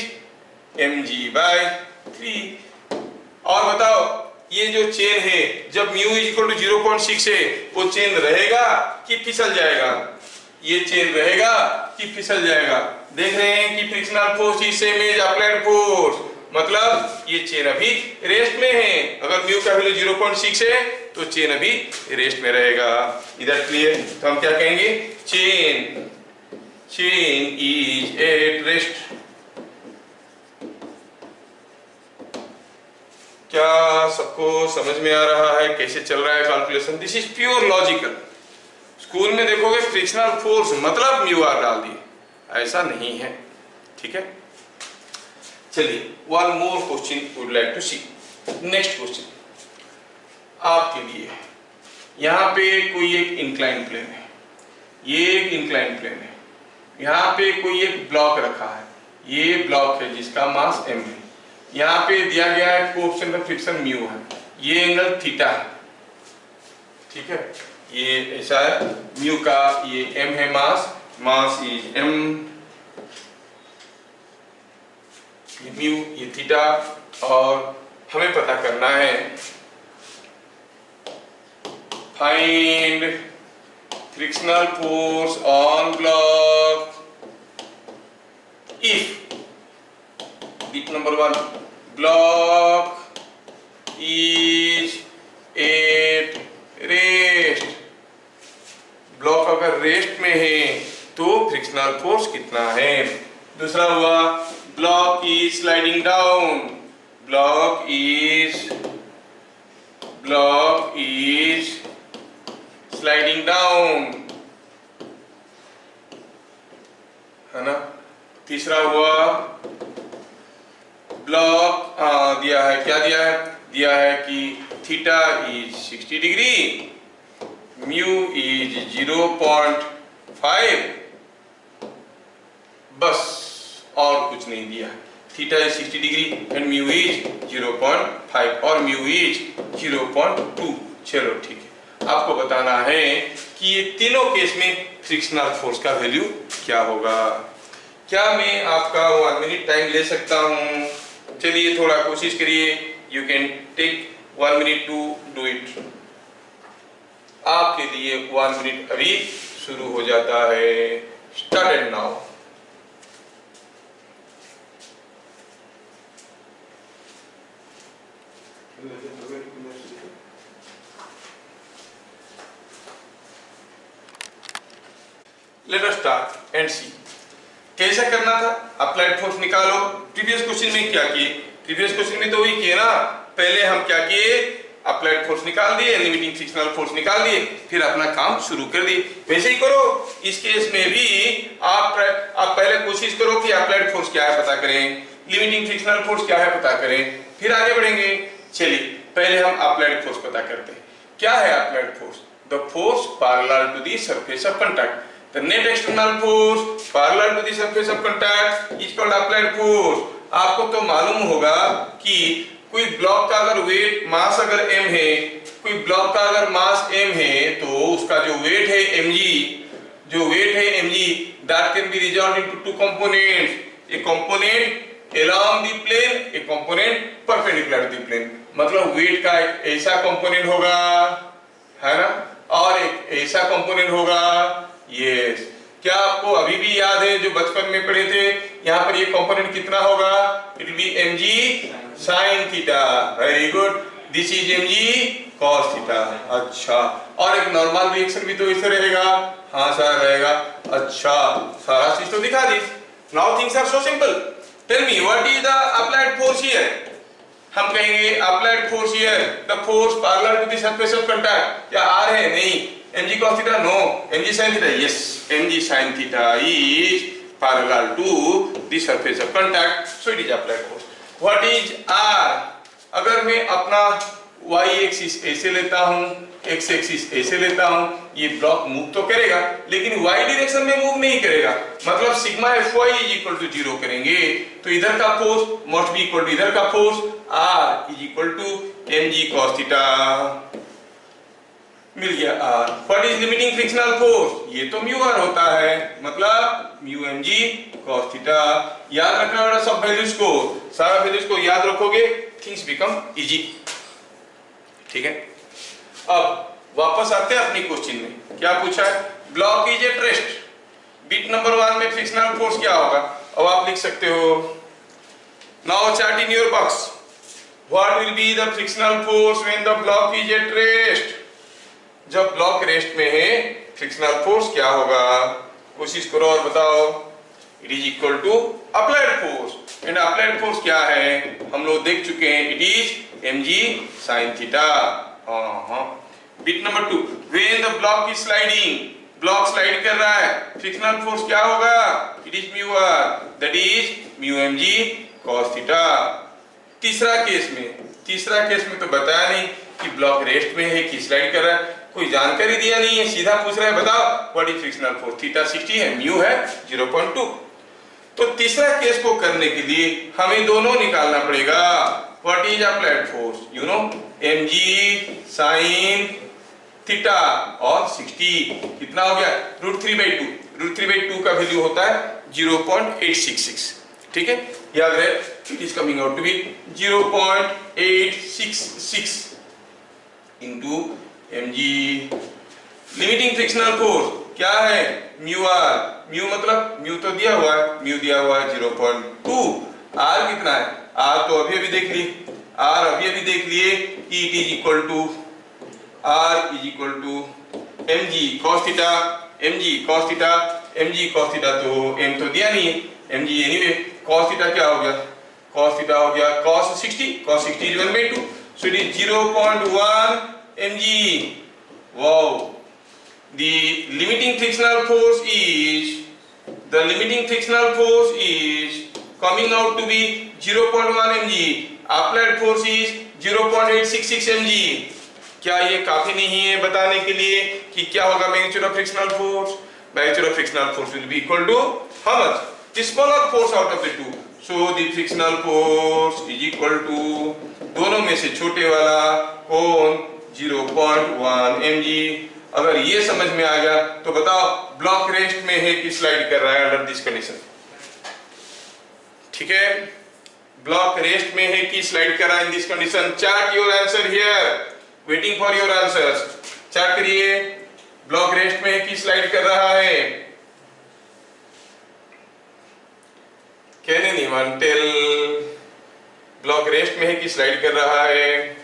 mg/3। और बताओ ये जो चेन है जब म्यू इज इक्वल टू 0.6 है वो चेन रहेगा कि फिसल जाएगा? ये चेन रहेगा कि फिसल जाएगा? देख रहे हैं कि frictional force is same as applied force, मतलब ये चेन अभी रेस्ट में है। अगर म्यू का वैल्यू 0.6 है तो चेन अभी रेस्ट में रहेगा। इधर क्लियर? तो हम क्या कहेंगे? Chain is at rest. क्या सबको समझ में आ रहा है कैसे चल रहा है calculation? This is pure logical. School में देखोगे फ्रिक्शनल फोर्स मतलब म्यू आर डाल दिए, ऐसा नहीं है। ठीक है, चलिए one more question would like to see. Next question आपके लिए, यहाँ पे कोई एक इंक्लाइन प्लेन है, ये एक इंक्लाइन प्लेन है, यहाँ पे कोई एक ब्लॉक रखा है, ये ब्लॉक है जिसका मास m है, यहाँ पे दिया गया है कोएफिशिएंट ऑफ फ्रिक्शन म्यू है, ये एंगल थीटा है, ठीक है, ये ऐसा है, म्यू का ये m है मास इज m, ये म्यू ये थीटा, और हमें पता करना है find frictional force on block if bit number 1 block is at rest, block अगर रेस्ट में है तो फ्रिक्शनल फोर्स कितना है। दूसरा हुआ block is sliding down, block is sliding down, है ना। तीसरा हुआ ब्लॉक दिया है, क्या दिया है, दिया है कि theta is 60 degree, mu is 0.5, बस और कुछ नहीं दिया। Theta is 60 degree and mu is 0.5 और म्यू इज 0.2। चलो ठीक है, आपको बताना है कि ये तीनों केस में फ्रिक्शनल फोर्स का वैल्यू क्या होगा। क्या मैं आपका 1 मिनट टाइम ले सकता हूँ? चलिए थोड़ा कोशिश करिए, you can take 1 minute to do it. आपके लिए 1 मिनट अभी शुरू हो जाता है, start and now. Let us start and see कैसा करना था। अप्लाइड फोर्स निकालो। प्रीवियस क्वेश्चन में क्या किए? प्रीवियस क्वेश्चन में तो वही किए ना, पहले हम क्या किए, अप्लाइड फोर्स निकाल दिए, लिमिटिंग फ्रिक्शनल फोर्स निकाल दिए, फिर अपना काम शुरू कर दिए। वैसे ही करो इस केस में भी। आप पहले कोशिश करो कि अप्लाइड फोर्स क्या है पता करें, लिमिटिंग फ्रिक्शनल फोर्स क्या है पता करें, फिर आगे बढ़ेंगे। चलिए पहले हम अप्लाइड फोर्स पता करते हैं। क्या है applied force? The force parallel to the surface of contact. The net external force parallel to the surface of contact is called applied force। आपको तो मालूम होगा कि कोई ब्लॉक का अगर वेट मास अगर m है, कोई ब्लॉक का अगर मास m है तो उसका जो वेट है mg, जो वेट है mg, that can be resolved into two components, a component along the plane, a component perpendicular to the plane। मतलब वेट का एक ऐसा कंपोनेंट होगा, है ना, और एक ऐसा कंपोनेंट होगा। यस, क्या आपको अभी भी याद है जो बचपन में पढ़े थे, यहाँ पर ये कंपोनेंट कितना होगा? It will B mg sin theta. Very good, this is mg cos theta. अच्छा, और एक नॉर्मल रिएक्शन भी तो इसे रहेगा। हाँ सर रहेगा। अच्छा, सारा चीज तो दिखा दी। Now things are so simple. Tell me what is the applied force here? हम कहेंगे applied force here the force parallel to the surface of contact. क्या आर है? नहीं। mg cos theta? no. mg sin theta? yes. mg sin theta is parallel to the surface of contact, so it is applied force. What is r? अगर मैं अपना y axis ऐसे लेता हूँ, x axis ऐसे लेता हूँ, ये ब्लॉक मूव तो करेगा लेकिन y डायरेक्शन में मूव नहीं करेगा। मतलब sigma fy is equal to 0 करेंगे तो इधर का force must be equal to इधर का force. r is equal to mg cos theta. मिल गया r। What is limiting frictional force? ये तो म्यू r होता है, मतलब म्यू mg cos थीटा। याद रखना बेटा सब वैल्यूज को, सारा वैल्यूज को याद रखोगे, थिंग्स बिकम इजी। ठीक है, अब वापस आते हैं अपनी क्वेश्चन में। क्या पूछा है? Block is at rest, bit number 1 में फ्रिक्शनल फोर्स क्या होगा? अब आप लिख सकते हो, now chart in your box, what will be the frictional force when the block is at rest. जब ब्लॉक रेस्ट में है फ्रिक्शनल फोर्स क्या होगा? कोशिश करो और बताओ। It is equal to applied force. And applied force क्या है हम लोग देख चुके हैं, it is mg sin theta. Bit number 2, when the block is sliding, block slide कर रहा है, फ्रिक्शनल फोर्स क्या होगा? It is mu r, that is mu mg cos theta. तीसरा केस में तो बताया नहीं कि ब्लॉक रेस्ट में है कि स्लाइड कर रहा है, कोई जानकारी दिया नहीं है, सीधा पूछ रहा है बताओ what is frictional force, theta 60 है, म्यू है 0.2। तो तीसरा केस को करने के लिए हमें दोनों निकालना पड़ेगा। What is applied force, you no mg sin theta और 60 कितना हो गया √3/2, √3/2 का वैल्यू होता है 0.866, ठीक है, याद रहे it is coming out to be 0.866 into mg। Limiting frictional force क्या है, म्यू आर, म्यू मतलब म्यू तो दिया हुआ है, म्यू दिया हुआ है 0.2, आर कितना है, आर तो अभी देख लिए कि it is equal to R is equal to mg cos theta, mg cos theta, mg cos theta, तो m तो दिया नहीं है, mg anyway, cos थीटा क्या हो गया, cos थीटा हो गया cos 60 is 1/2, so it is 0.1 mg। wow, the limiting frictional force is coming out to be 0.1 mg, applied force is 0.866 mg। क्या ये काफी नहीं है बताने के लिए कि क्या होगा magnitude of frictional force? Magnitude of frictional force will be equal to how much, the smaller force out of the two, so the frictional force is equal to दोनों में से छोटे वाला कौन 0.1 mg। अगर ये समझ में आ गया तो बताओ ब्लॉक रेस्ट में है कि स्लाइड कर रहा है अंडर दिस कंडीशन, ठीक है, ब्लॉक रेस्ट में है कि स्लाइड कर रहा है in this condition. Chat your answer here, waiting for your answers, chat करिए, ब्लॉक रेस्ट में की स्लाइड कर रहा है, can anyone tell block rest में है कि स्लाइड कर रहा है?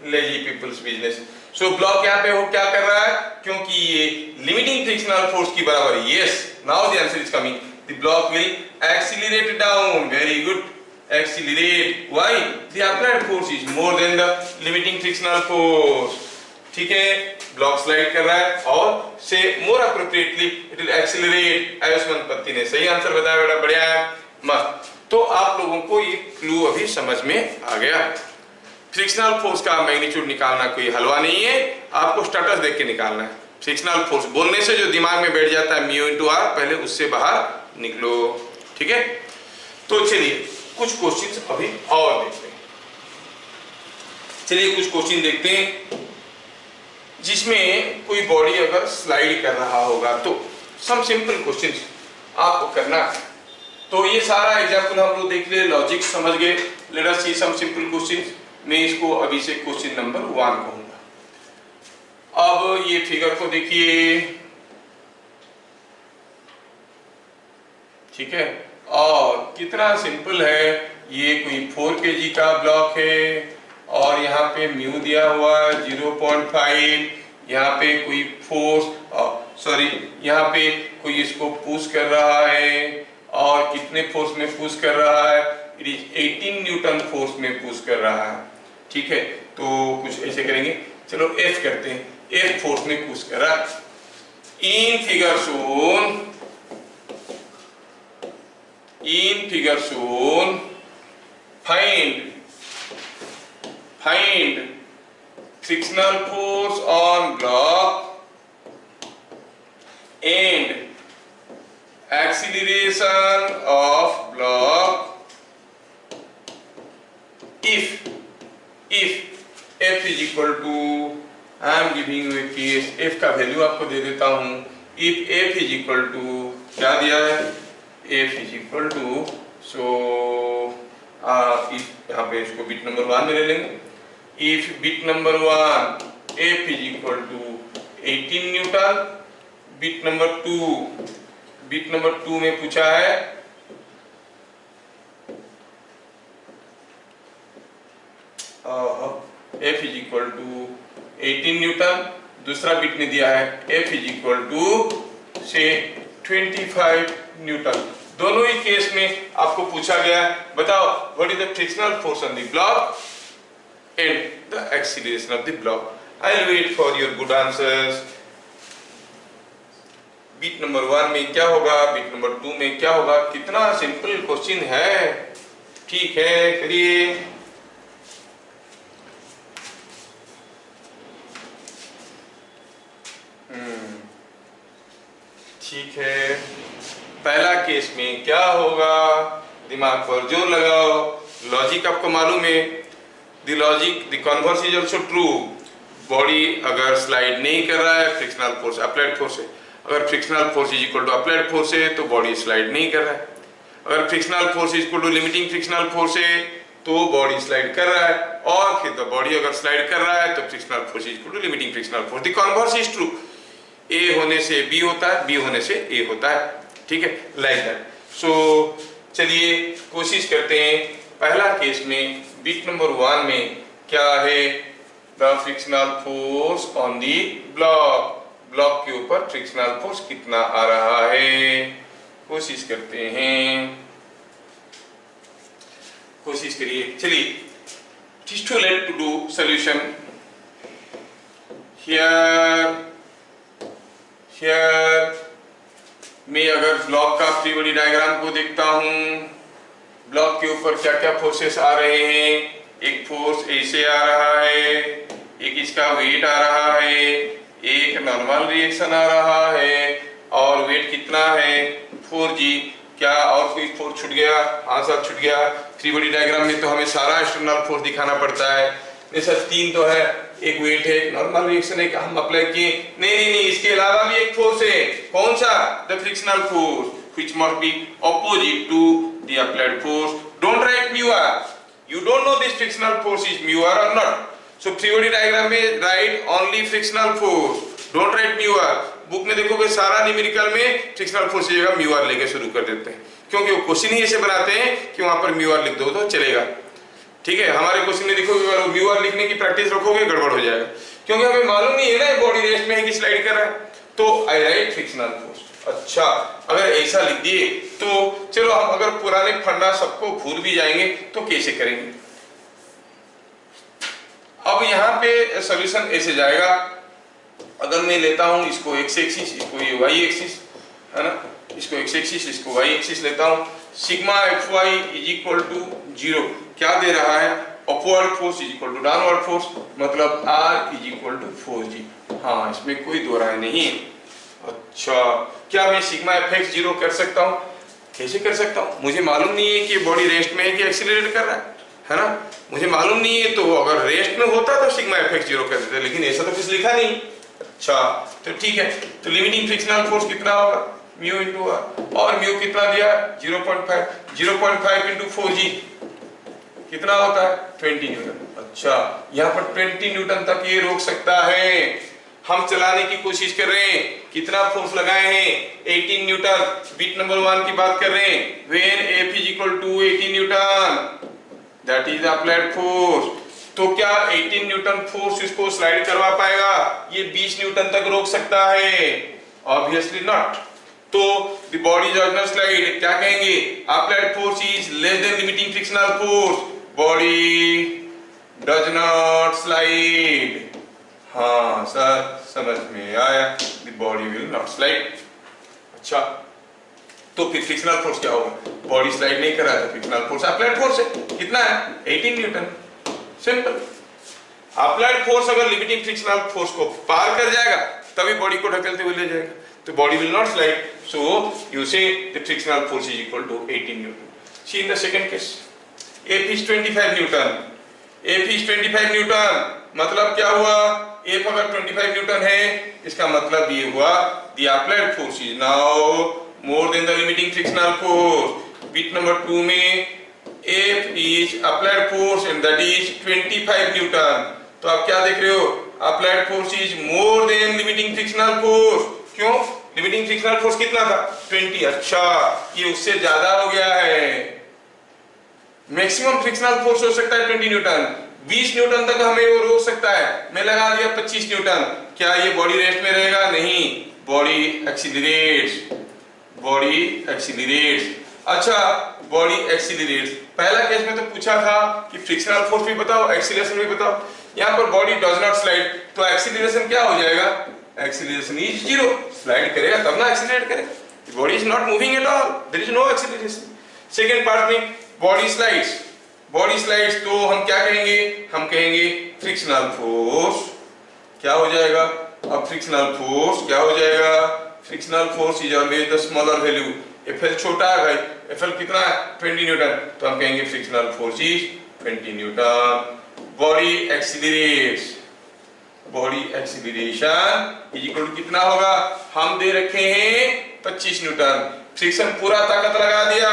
Lazy peoples business. So block यहाँ पे हो क्या कर रहा है, क्योंकि ये लिमिटिंग फ्रिक्शनल फोर्स की बराबर है, yes, now the answer is coming, the block will accelerate down, very good, accelerate, why, the applied force is more than the limiting frictional force, ठीक है, ब्लॉक स्लाइड कर रहा है और से more appropriately it will accelerate. Ayushman Pati ने सही answer बताया बेटा, बढ़िया है, मस्त। तो आप लोगों को ये क्लू अभी समझ में आ गया, फ्रिक्शनल फोर्स का मैग्नीट्यूड निकालना कोई हलवा नहीं है, आपको स्टेटस देख के निकालना है। फ्रिक्शनल फोर्स बोलने से जो दिमाग में बैठ जाता है म्यू इनटू आर, पहले उससे बाहर निकलो, ठीक है। तो चलिए कुछ क्वेश्चंस अभी और देखते हैं, चलिए कुछ क्वेश्चन देखते हैं जिसमें कोई बॉडी अगर स्लाइड कर रहा होगा तो सम सिंपल क्वेश्चंस आपको करना है। तो ये सारा एग्जांपल हम लोग देख लिए, लॉजिक समझ गए, लेट अस सी सम सिंपल क्वेश्चंस। मैं इसको अभी से क्वेश्चन नंबर 1 कहूंगा। अब ये फिगर को देखिए, ठीक है, और कितना सिंपल है, ये कोई 4 kg का ब्लॉक है और यहाँ पे म्यू दिया हुआ है 0.5, यहाँ पे कोई फोर्स यहाँ पे कोई इसको पुश कर रहा है और कितने फोर्स में पुश कर रहा है, इट इज 18 न्यूटन फोर्स में पुश कर रहा है, ठीक है। तो कुछ ऐसे करेंगे, चलो F करते हैं, F फोर्स में पुश कर रहा है। इन figure shown find frictional force on block and acceleration of block if F is equal to, I am giving you a case, F का वैल्यू आपको दे देता हूं, if F is equal to क्या दिया है, F is equal to, so यहाँ पे इसको बिट नंबर 1 में ले लेंगे, if bit number 1 F is equal to 18 Newton, bit number 2 में पूछा है F is equal to 18 Newton, दूसरा बिट ने दिया है F is equal to से 25 न्यूटन। दोनों ही केस में आपको पूछा गया है बताओ what is the frictional force on the block and the acceleration of the block. I will wait for your good answers. Bit number 1 में क्या होगा, बीट नंबर 2 में क्या होगा। कितना सिंपल क्वेश्चन है, ठीक है, करिए। ठीक है, पहला केस में क्या होगा, दिमाग पर जोर लगाओ, लॉजिक आपको मालूम है। The logic, the converse is also true. Body अगर स्लाइड नहीं कर रहा है, फ्रिक्शनल फोर्स अप्लाइड फोर्स है। अगर frictional force is equal to applied force है तो बॉडी स्लाइड नहीं कर रहा है। अगर frictional force is equal to limiting frictional force है तो बॉडी स्लाइड कर रहा है, और फिर द बॉडी अगर स्लाइड कर रहा है तो frictional force is equal to limiting frictional force. The converse is true. A होने से बी होता है, बी होने से ए होता है, ठीक है, लाइक दैट। सो चलिए कोशिश करते हैं। पहला केस में बीट नंबर 1 में क्या है, the frictional force on the block. Block के ऊपर फ्रिक्शनल फोर्स कितना आ रहा है, कोशिश करते हैं, कोशिश करिए। चलिए, it is too late to do solution. Here मैं अगर ब्लॉक का फ्री बॉडी डायग्राम को देखता हूं, ब्लॉक के ऊपर क्या क्या फोर्सेस आ रहे हैं। एक फोर्स ऐसे आ रहा है, एक इसका वेट आ रहा है, एक नॉर्मल रिएक्शन आ रहा है, और वेट कितना है 4g। क्या और कोई फोर्स छूट गया? हाँ सर छूट गया। फ्री बॉडी डायग्राम में तो हमें सारा एक्सटर्नल फोर्स दिखाना पड़ता है। नहीं सर 3 तो है, एक वेट है, नॉर्मल रिएक्शन है, हम अप्लाई किए। नहीं, इसके अलावा भी एक फोर्स है। कौन सा? The frictional force which must be opposite to the applied force. Don't write mu R, you don't know this frictional force is mu R or not. So free body diagram में write only frictional force, don't write mu R. Book में देखोगे सारा numerical में frictional force की जगह mu R लेके शुरू कर देते हैं, क्योंकि वो क्वेश्चन ही ऐसे बनाते हैं कि वहां पर म्यू आर लिख दो तो चलेगा, ठीक है। हमारे क्वेश्चन में देखोगे अगर म्यू आर लिखने की प्रैक्टिस रखोगे गड़बड़ हो जाएगा, क्योंकि हमें मालूम नहीं है ना बॉडी रेस्ट में है कि स्लाइड कर रहा है। तो आई राइट फ्रिक्शनल फोर्स। अच्छा, अगर ऐसा लिख दिए तो चलो हम अगर पुराने फंडा सबको भूल भी जाएंगे तो कैसे करेंगे। अब यहाँ पे सॉल्यूशन ऐसे जाएगा। अगर मैं लेता हूं इसको एक्स एक्सिस, इसको ये वाई एक्सिस है ना, इसको एक्स एक्सिस, इसको वाई एक्सिस लेता हूं। Sigma F Y is equal to 0 क्या दे रहा है, upward force is equal to downward force, मतलब R is equal to 4g। हाँ, इसमें कोई दो राय नहीं है। अच्छा, क्या मैं सिग्मा एफ एक्स 0 कर सकता हूँ? कैसे कर सकता हूँ? मुझे मालूम नहीं है कि बॉडी रेस्ट में है कि एक्सीलरेट कर रहा है ना, मुझे मालूम नहीं है। तो अगर रेस्ट में होता तो सिग्मा एफ एक्स 0 कर देते, लेकिन ऐसा तो कुछ लिखा नहीं। अच्छा, तो ठीक है, तो लिमिटिंग फ्रिक्शनल फोर्स कितना होगा, म्यू इंटू आर, और म्यू कितना दिया 0.5, 0.5 इंटू 4g कितना होता है 20 न्यूटन। अच्छा, यहाँ पर 20 न्यूटन तक ये रोक सकता है। हम चलाने की कोशिश कर रहे हैं, कितना फोर्स लगाए हैं 18 न्यूटन। बीट नंबर 1 की बात कर रहे हैं, when F is equal to 18 newton that is applied force. तो क्या 18 न्यूटन फोर्स इसको स्लाइड करवा पाएगा? ये 20 न्यूटन तक रोक सकता है? Obviously not. तो the body does not slide, क्या कहेंगे, applied force is less than limiting frictional force, body does not slide. हाँ सर, समझ में आया, the body will not slide. अच्छा, तो फिर फ्रिक्शनल फोर्स क्या होगा? बॉडी स्लाइड नहीं कर रहा है तो फ्रिक्शनल फोर्स अप्लाइड फोर्स है, कितना है 18 न्यूटन। सिंपल। अप्लाइड फोर्स अगर लिमिटिंग फ्रिक्शनल फोर्स को पार कर जाएगा तभी बॉडी को ढकेलते हुए ले जाएगा, तो body will not slide. So you say the frictional force is equal to 18 newton. See in the second case, F is 25 newton, F is 25 newton, मतलब क्या हुआ, F अगर 25 न्यूटन है इसका मतलब ये हुआ the applied force is now more than the limiting frictional force। Bit number 2 में F is applied force and that is 25 Newton. तो आप क्या देख रहे हो, applied force is more than limiting frictional force। क्यों? लिमिटिंग फ्रिक्शनल फोर्स कितना था 20। अच्छा, ये उससे ज्यादा हो गया है। मैक्सिमम फ्रिक्शनल फोर्स हो सकता है 20 न्यूटन, 20 न्यूटन तक हमें वो रोक सकता है। मैं लगा दिया 25 न्यूटन, क्या ये बॉडी रेस्ट में रहेगा? नहीं, बॉडी एक्सीलरेट्स, बॉडी एक्सीलरेट्स। अच्छा, बॉडी एक्सीलरेट्स। पहला केस में तो पूछा था कि फ्रिक्शनल फोर्स भी बताओ, एक्सीलरेशन भी बताओ। यहाँ पर बॉडी डज नॉट स्लाइड, तो एक्सीलरेशन क्या हो जाएगा, एक्सीलरेशन इज जीरो। स्लाइड करेगा तब ना एक्सीलरेट करेगा, body is not moving at all, there is no acceleration. Second part में बॉडी स्लाइड्स, बॉडी स्लाइड्स तो हम क्या कहेंगे, हम कहेंगे फ्रिक्शनल फोर्स। क्या हो जाएगा, अब फ्रिक्शनल फोर्स क्या हो जाएगा, frictional force is always the smaller value. FL छोटा है भाई, एफएल कितना है 20 न्यूटन, तो हम कहेंगे frictional force is 20 newton. Body accelerates, body acceleration is equal to कितना होगा, हम दे रखे हैं 25 न्यूटन, फ्रिक्शन पूरा ताकत लगा दिया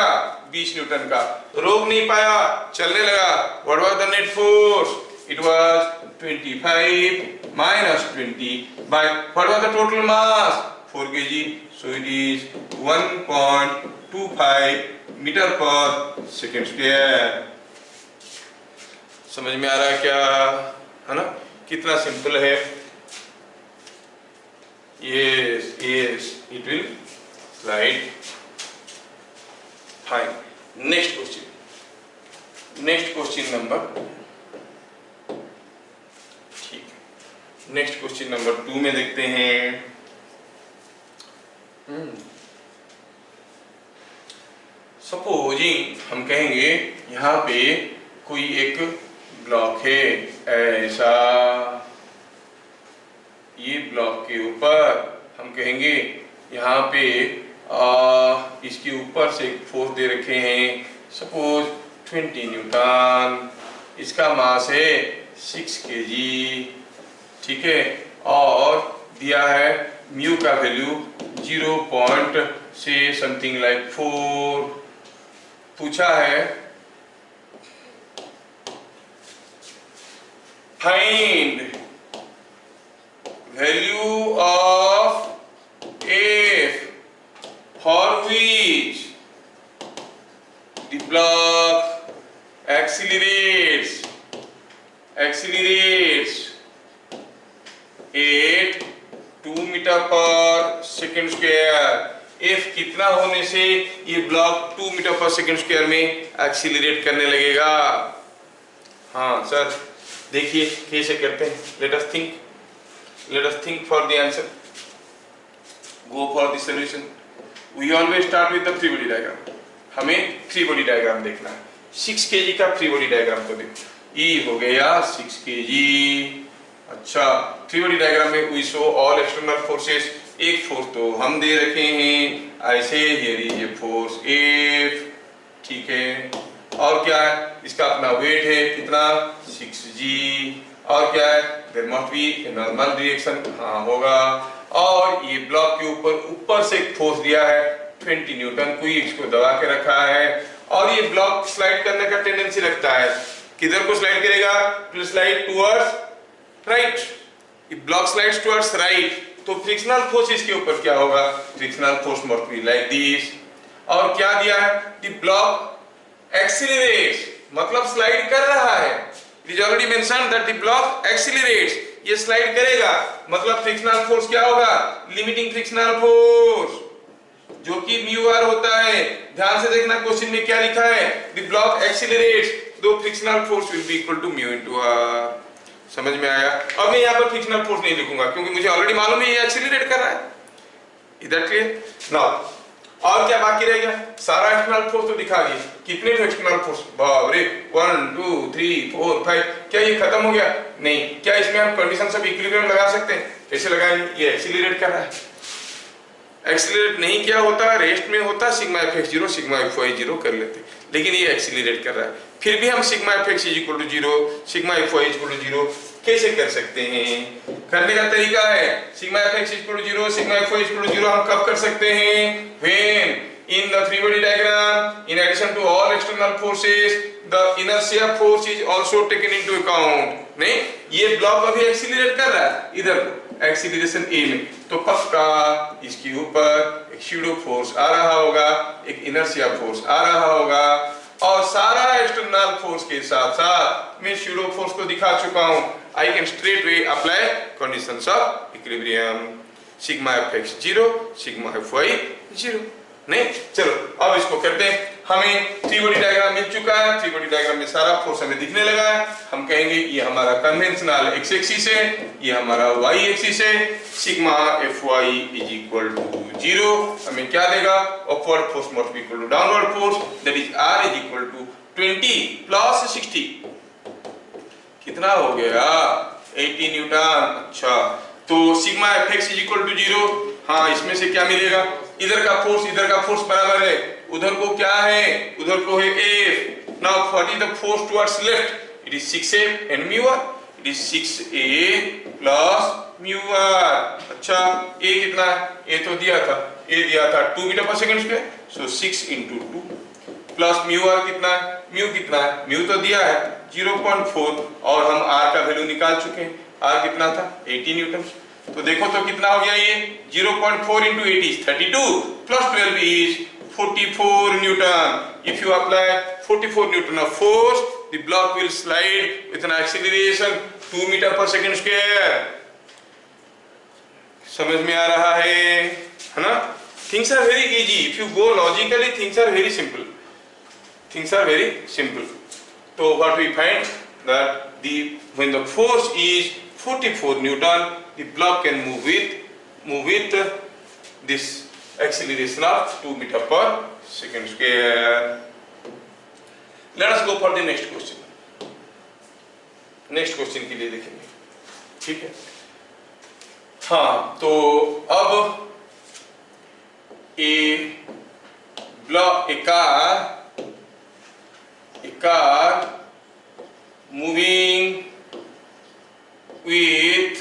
20 न्यूटन का, रोक नहीं पाया, चलने लगा। What was the net force, it was 25 minus 20 by what was the total mass 4 kg, so it is 1.25 meter per second square। समझ में आ रहा है क्या, है ना, कितना सिंपल है। yes yes it will slide fine। next question number, next question number 2 में देखते हैं। सपोजिंग हम कहेंगे यहाँ पे कोई एक ब्लॉक है ऐसा, ये ब्लॉक के ऊपर हम कहेंगे यहाँ पे इसके ऊपर से एक फोर्स दे रखे हैं, सपोज 20 न्यूटन, इसका मास है 6 kg, ठीक है, और दिया है म्यू का वैल्यू 0. से समथिंग लाइक 4, पूछा है find value of F for which the block accelerates at 2 metre per second square. एफ कितना होने से ये block 2 metre per second square में एक्सीलरेट करने लगेगा। हाँ सर देखिए कैसे करते हैं, let us think for the answer, go for the solution. We always start with the free body diagram, हमें फ्री बॉडी डायग्राम देखना है। 6 kg का फ्री बॉडी डायग्राम को देखो, ई हो गया 6 kg। अच्छा, फ्री बॉडी डायग्राम में we show all external forces, एक फोर्स तो हम दे रखे हैं ऐसे, here is a force F, ठीक है, और क्या है, इसका अपना वेट है कितना 6g, और क्या है, there must be a normal direction, हाँ होगा, और ये ब्लॉक के ऊपर से एक फोर्स दिया है 20 न्यूटन, कोई इसको दबा के रखा है, और ये ब्लॉक स्लाइड करने का टेंडेंसी रखता है, किधर को स्लाइड करेगा, to slide towards right, block slides towards right, तो फ्रिक्शनल फोर्स इसके ऊपर क्या होगा, frictional force must be like this. और क्या दिया है, द ब्लॉक एक्सीलरेट्स, मतलब स्लाइड कर रहा है, it is already mentioned that the block accelerates, ये स्लाइड करेगा, मतलब फ्रिक्शनल फोर्स क्या होगा, लिमिटिंग फ्रिक्शनल फोर्स, जो कि म्यू आर होता है। ध्यान से देखना क्वेश्चन में क्या लिखा है, द ब्लॉक एक्सीलरेट्स, दो frictional force will be equal to mu into R. समझ में आया। अब मैं यहाँ पर फ्रिक्शनल फोर्स नहीं लिखूंगा क्योंकि मुझे ऑलरेडी मालूम है ये एक्सीलरेट कर रहा है, इधर क्लियर नाउ। और क्या बाकी रह गया, सारा एक्सटर्नल फोर्स तो दिखा दिए, कितने एक्सटर्नल फोर्स, बाप रे 1 2 3 4 5, क्या ये खत्म हो गया, नहीं। क्या इसमें हम कंडीशन ऑफ इक्विलिब्रियम लगा सकते हैं, कैसे लगाएंगे, ये एक्सीलरेट कर रहा है, एक्सीलरेट नहीं क्या होता, रेस्ट में होता सिग्मा एफ 0 सिग्मा एफ 0 कर लेते, लेकिन ये एक्सीलरेट कर रहा है, फिर भी हम sigma F X equal to 0 sigma F Y equal to 0 कैसे कर सकते हैं। करने का तरीका है, sigma F X equal to 0 sigma F Y equal to 0 हम कब कर सकते हैं, when in the free body diagram in addition to all external forces the inertia force is also taken into account। नहीं, ये ब्लॉक अभी accelerate कर रहा है इधर को एक्सीलरेशन ए में, तो पक्का इसके ऊपर एक शूडो फोर्स आ रहा होगा, एक इनर्शिया फोर्स आ रहा होगा, और सारा एक्सटर्नल फोर्स के साथ साथ मैं शूडो फोर्स को दिखा चुका हूं। I can straight way apply conditions of equilibrium, sigma F X 0 sigma F Y 0। नहीं, चलो अब इसको करते हैं हमें थ्री बॉडी डायग्राम मिल चुका है, थ्री बॉडी डायग्राम में सारा फोर्स हमें दिखने लगा है। हम कहेंगे ये हमारा कन्वेंशनल एक्स एक्सिस है, ये हमारा वाई एक्सिस है, sigma F Y is equal to 0 हमें क्या देगा, upward force must be equal to downward force, that is R is equal to 20 plus 60, कितना हो गया 80 न्यूटन। अच्छा, तो sigma F X is equal to 0, हाँ इसमें से क्या मिलेगा, इधर का फोर्स बराबर है, उधर को क्या है, उधर को है F। Now what is the force towards left, it is 6F and mu R, it is 6A plus mu R. अच्छा, A कितना है, A तो दिया था, A दिया था 2 मीटर पर second square, so 6 into 2 plus mu R कितना है, कितना है, म्यू तो दिया है 0.4 और हम R का वैल्यू निकाल चुके हैं, R कितना था 80 न्यूटन। तो देखो तो कितना हो गया ये 0.4 into 80 is 32 plus 12 is 44 Newton. If you apply 44 Newton of force, the block will slide with an acceleration 2 meter per second square. समझ में आ रहा है ना? Things are very easy. If you go logically, things are very simple. Things are very simple. So what we find that when the force is 44 Newton, the block can move with this acceleration of 2 meter per second square. Let us go for the next question. Next question के लिए देखेंगे, ठीक है? हाँ, तो अब a car moving with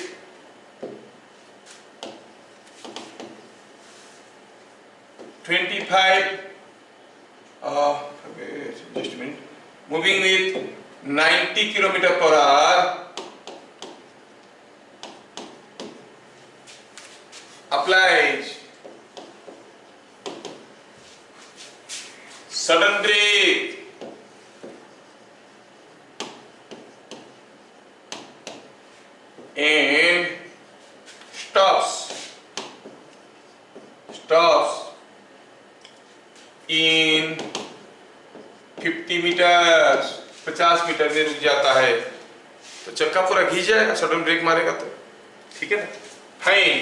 just a minute, moving with 90 km per hour applies sudden brake and stops in 50 meters, 50 metre में रुक जाता है, तो चक्का पूरा घिस जाएगा, सडन ब्रेक मारेगा तो, ठीक है ना? Find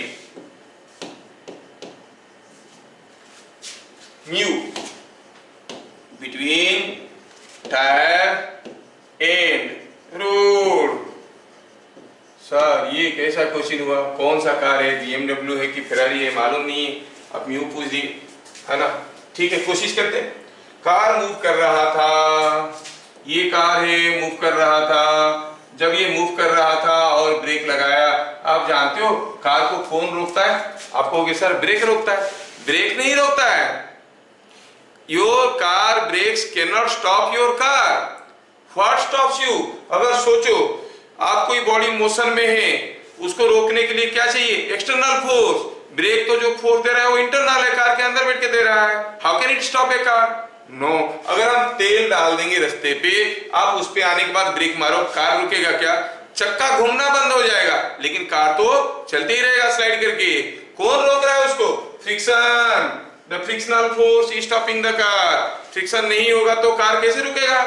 mu between tyre and road. Sir ये कैसा क्वेश्चन हुआ, कौन सा कार है, BMW है कि फेरारी है, मालूम नहीं है, आप म्यू पूछ दी, है ना? ठीक है, कोशिश करते हैं। कार मूव कर रहा था, ये कार है, मूव कर रहा था, जब ये मूव कर रहा था और ब्रेक लगाया, आप जानते हो कार को कौन रोकता है? आप कहोगे सर ब्रेक रोकता है, ब्रेक नहीं रोकता है। Your car brakes can not stop your car, what stops you? अगर सोचो आप कोई बॉडी मोशन में है, उसको रोकने के लिए क्या चाहिए? External force. ब्रेक तो जो फोर्स दे रहा है वो इंटरनल है, कार के अंदर बैठ के दे रहा है। How can it stop a car? No. अगर हम तेल डाल देंगे रास्ते पे, आप उस पे आने के बाद ब्रेक मारो, कार रुकेगा क्या? चक्का घूमना बंद हो जाएगा, लेकिन कार तो चलते ही रहेगा स्लाइड करके। कौन रोक रहा है उसको? Friction. The frictional force is stopping the car. Friction नहीं होगा तो कार कैसे रुकेगा?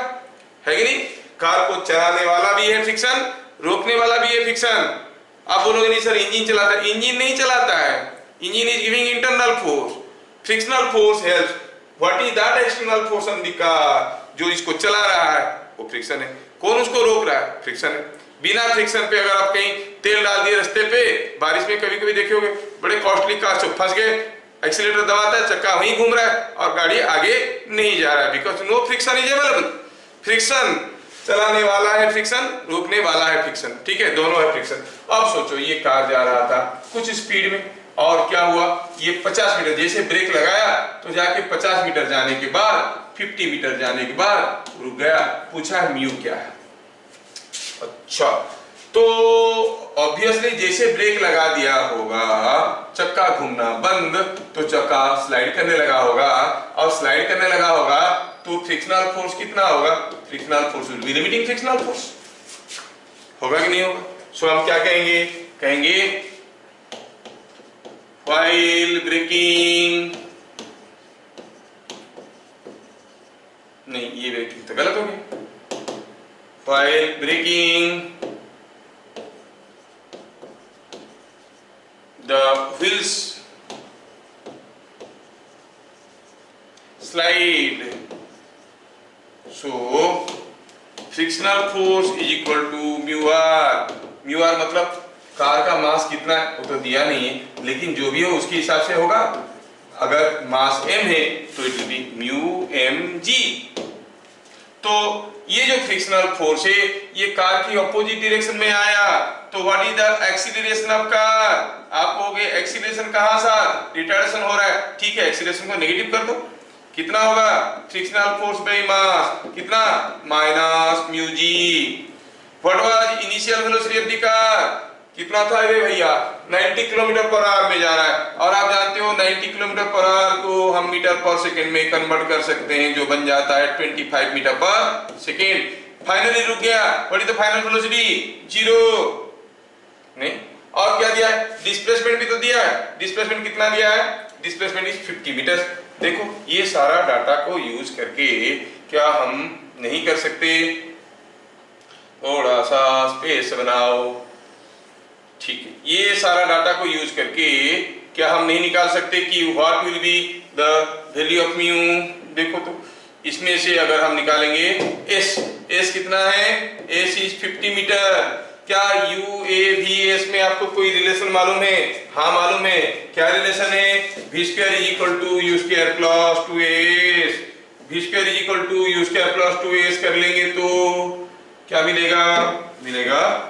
है कि नहीं? कार को चलाने वाला भी है फ्रिक्शन, रोकने वाला भी है फ्रिक्शन। आप बोलोगे नहीं सर इंजन चलाता है, इंजन नहीं चलाता है, engine is giving internal force, frictional force helps. What is that external force on the car? जो इसको चला रहा है वो फ्रिक्शन है। कौन उसको रोक रहा है? फ्रिक्शन है। बिना फ्रिक्शन पे अगर आप कहीं तेल डाल दिए रास्ते पे, बारिश में कभी कभी देखे होंगे, बड़े कॉस्टली कार से फंस गए, एक्सीलेटर दबाता है, चक्का वहीं घूम रहा है और गाड़ी आगे नहीं जा रहा है, because no friction is available. Friction चलाने वाला है फ्रिक्शन, रोकने वाला है फ्रिक्शन, ठीक है, दोनों है फ्रिक्शन। अब सोचो ये कार जा रहा था कुछ स्पीड में और क्या हुआ, ये 50 मीटर जैसे ब्रेक लगाया तो जाके 50 मीटर जाने के बाद 50 मीटर जाने के बाद रुक गया। पूछा है म्यू क्या है? अच्छा, तो ऑब्वियसली जैसे ब्रेक लगा दिया होगा चक्का घूमना बंद, तो चक्का स्लाइड करने लगा होगा, और स्लाइड करने लगा होगा तो फ्रिक्शनल फोर्स कितना होगा? Frictional force will B limiting frictional force. होगा कि नहीं होगा? सो हम क्या कहेंगे? कहेंगे while braking तो गलत हो गया। While braking, the wheels slide. So frictional force is equal to mu r. mu r मतलब कार का मास कितना है वो तो दिया नहीं है, लेकिन जो भी हो उसके हिसाब से होगा। अगर मास m है तो it will be mu M G. तो ये जो फ्रिक्शनल फोर्स है ये कार की अपोजिट डायरेक्शन में आया, तो what is the acceleration of car? आप कहोगे एक्सीलरेशन कहां सा, रिटार्डेशन हो रहा है, ठीक है, एक्सीलरेशन को नेगेटिव कर दो, कितना होगा फ्रिक्शनल फोर्स बाय मास, कितना minus mu G. What was initial velocity of the car, कितना था रे भैया 90 किलोमीटर पर आवर में जा रहा है, और आप जानते हो 90 किलोमीटर पर आवर को हम मीटर पर सेकंड में कन्वर्ट कर सकते हैं, जो बन जाता है 25 मीटर पर सेकंड। फाइनली रुक गया, what is the final velocity, zero नहीं। और क्या दिया है, डिस्प्लेसमेंट भी तो दिया है, डिस्प्लेसमेंट कितना दिया है, डिस्प्लेसमेंट इज 50 मीटर। देखो ये सारा डाटा को यूज करके क्या हम नहीं कर सकते, थोड़ा सा स्पेस बनाओ, ठीक है, ये सारा डाटा को यूज करके क्या हम नहीं निकाल सकते कि what will be the value of mu. देखो तो इसमें से अगर हम निकालेंगे एस कितना है, एस इज 50 मीटर। क्या यू ए वी एस में आपको कोई रिलेशन मालूम है? हाँ मालूम है, क्या रिलेशन है, V square is equal to U square plus 2एस। V square is equal to U square plus 2एस कर लेंगे तो क्या मिलेगा, मिलेगा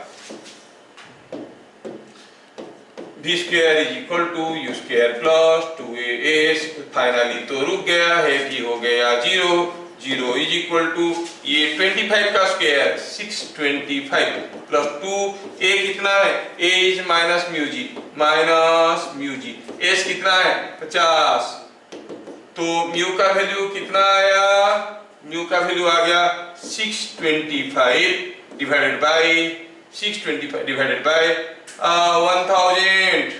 v square is equal to U square plus 2as। Finally तो रुक गया है, v हो गया zero, zero is equal to ये 25 का स्क्वायर 625 प्लस 2, a कितना है, a is minus mu G, minus mu G. s कितना है 50, तो म्यू का वैल्यू कितना आया, म्यू का वैल्यू आ गया 625 divided by 625 divided by 1000।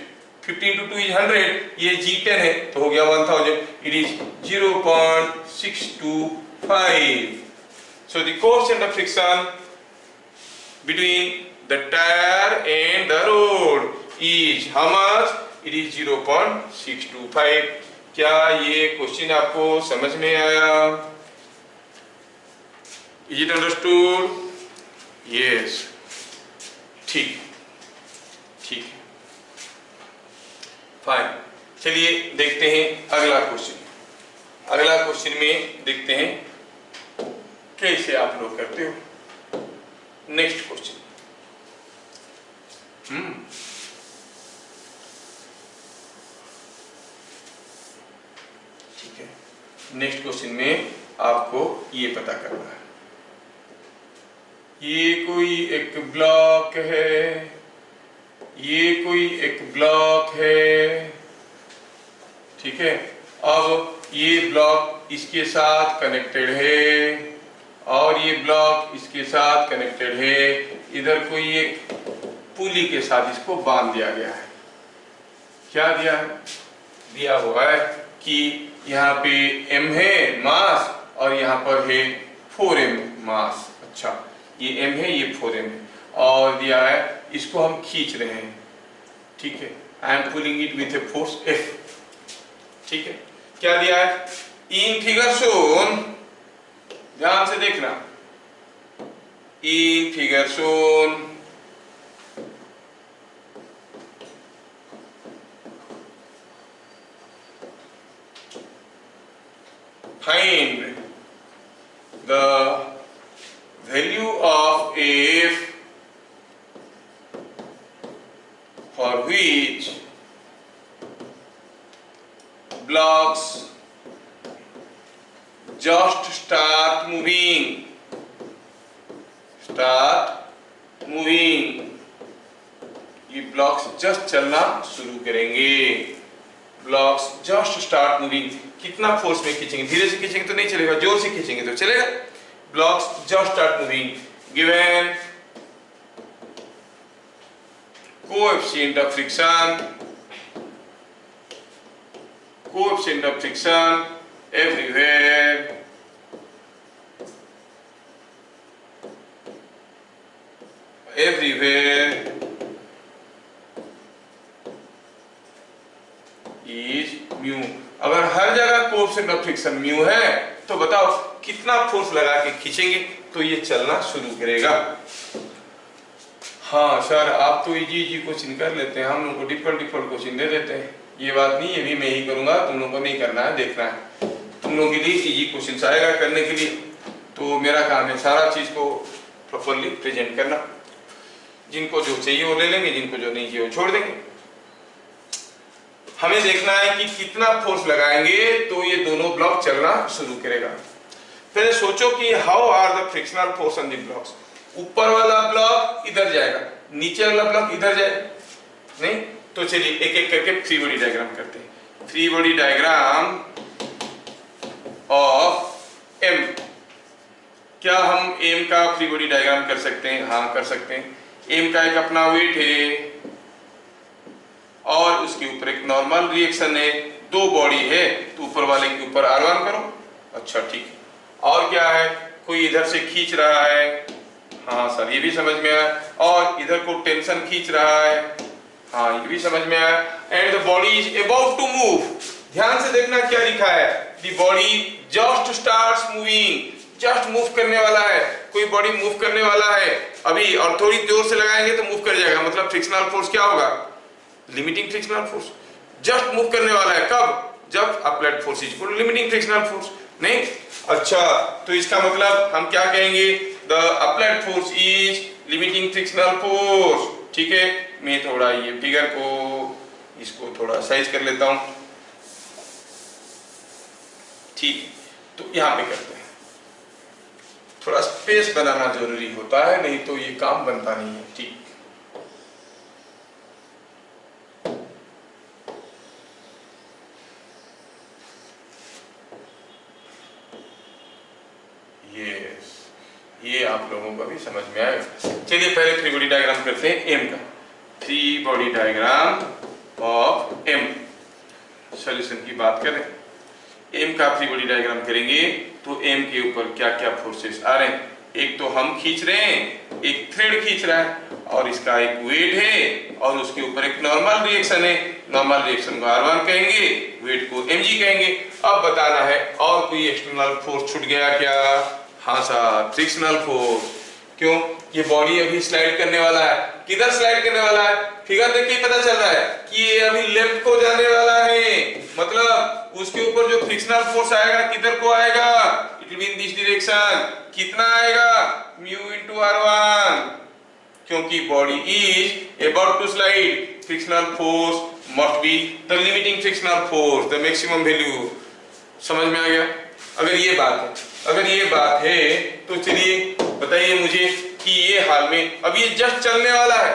15 to 2 is 100, ये G10 है तो हो गया 1000, it is 0.625. So the coefficient of friction between the tire and the road is how much? It is 0.625. क्या ये क्वेश्चन आपको समझ में आया? Is it understood? Yes. ठीक ठीक है, फाइन। चलिए देखते हैं अगला क्वेश्चन। अगला क्वेश्चन में देखते हैं कैसे आप लोग करते हो। नेक्स्ट क्वेश्चन, ठीक है, नेक्स्ट क्वेश्चन में आपको ये पता करना है, ये कोई एक ब्लॉक है, ये कोई एक ब्लॉक है, ठीक है। अब ये ब्लॉक इसके साथ कनेक्टेड है और ये ब्लॉक इसके साथ कनेक्टेड है, इधर कोई एक पुली के साथ इसको बांध दिया गया है। क्या दिया है, दिया हुआ है कि यहाँ पे m है मास और यहाँ पर है 4m मास। अच्छा, ये m है, ये 4m है, और दिया है इसको हम खींच रहे हैं, ठीक है, I am pulling it with a force F, ठीक है। क्या दिया है, इन फिगर शोन, ध्यान से देखना, in figure shown find the value of F for which blocks just start moving, ये ब्लॉक्स जस्ट चलना शुरू करेंगे, ब्लॉक्स जस्ट स्टार्ट मूविंग। कितना फोर्स में खींचेंगे, धीरे से खींचेंगे तो नहीं चलेगा, जोर से खींचेंगे तो चलेगा। Blocks just start moving, given coefficient of friction everywhere everywhere is mu। अगर हर जगह कोएफिशिएंट ऑफ फ्रिक्शन म्यू है तो बताओ कितना फोर्स लगा के खींचेंगे तो ये चलना शुरू करेगा। हाँ सर आप तो इजी इजी क्वेश्चन कर लेते हैं, हम लोग को डिफिकल्ट डिफिकल्ट क्वेश्चन दे देते हैं। ये बात नहीं, ये भी मैं ही करूंगा, तुम लोगों को नहीं करना है, देखना है। तुम लोगों के लिए इजी क्वेश्चन आएगा करने के लिए, तो मेरा काम है सारा चीज को प्रॉपरली प्रेजेंट करना। जिनको जो चाहिए वो ले लेंगे, जिनको जो नहीं चाहिए वो छोड़ देंगे। हमें देखना है कि कितना फोर्स लगाएंगे तो ये दोनों ब्लॉक चलना शुरू करेगा। पहले सोचो कि how are the frictional force on the blocks. ऊपर वाला ब्लॉक इधर जाएगा, नीचे वाला ब्लॉक इधर जाएगा, नहीं? तो चलिए एक एक करके फ्री बॉडी डायग्राम करते हैं। Free body diagram of M. क्या हम एम का फ्री बॉडी डायग्राम कर सकते हैं? हाँ कर सकते हैं। एम का एक अपना वेट है और उसके ऊपर एक नॉर्मल रिएक्शन है, दो बॉडी है तो ऊपर वाले के ऊपर R1 करो। अच्छा ठीक है। और क्या है, कोई इधर से खींच रहा है, हाँ सर ये भी समझ में आया, और इधर को टेंशन खींच रहा है, हाँ ये भी समझ में आया। And the body is about to move. ध्यान से देखना क्या लिखा है, the body just starts moving, just move करने वाला है। कोई बॉडी मूव करने वाला है अभी और थोड़ी जोर से लगाएंगे तो मूव कर जाएगा, मतलब फ्रिक्शनल फोर्स क्या होगा? Limiting frictional force. Just move करने वाला है, कब? जब applied force is equal to limiting frictional force, नहीं? अच्छा तो इसका मतलब हम क्या कहेंगे, the applied force is limiting frictional force. ठीक है, मैं थोड़ा ये फिगर को इसको थोड़ा साइज कर लेता हूं। ठीक, तो यहां पे करते हैं, थोड़ा स्पेस बनाना जरूरी होता है, नहीं तो ये काम बनता नहीं है। ठीक, ये आप लोगों को भी समझ में आएगा। चलिए पहले फ्री बॉडी डायग्राम करते हैं एम का। Free body diagram of M. Solution की बात करें, एम का फ्री बॉडी डायग्राम करेंगे तो एम के ऊपर क्या क्या फोर्सेस आ रहे हैं। एक तो हम खींच रहे हैं, एक थ्रेड खींच रहा है और इसका एक वेट है और उसके ऊपर एक नॉर्मल रिएक्शन है। नॉर्मल रिएक्शन को R1 कहेंगे, वेट को mg कहेंगे। अब बताना है और कोई एक्सटर्नल फोर्स छूट गया क्या? हाँ सर, फ्रिक्शनल फोर्स। क्यों? ये बॉडी अभी स्लाइड करने वाला है। किधर स्लाइड करने वाला है? फिगर देख के पता चल रहा है कि ये अभी लेफ्ट को जाने वाला है, मतलब उसके ऊपर जो फ्रिक्शनल फोर्स आएगा किधर को आएगा? It will be in this direction. कितना आएगा? म्यू इनटू R1, क्योंकि body is about to slide. Frictional force must be the limiting frictional force, the maximum value. समझ में आ गया? अगर ये बात है तो चलिए बताइए मुझे कि ये हाल में अब ये जस्ट चलने वाला है,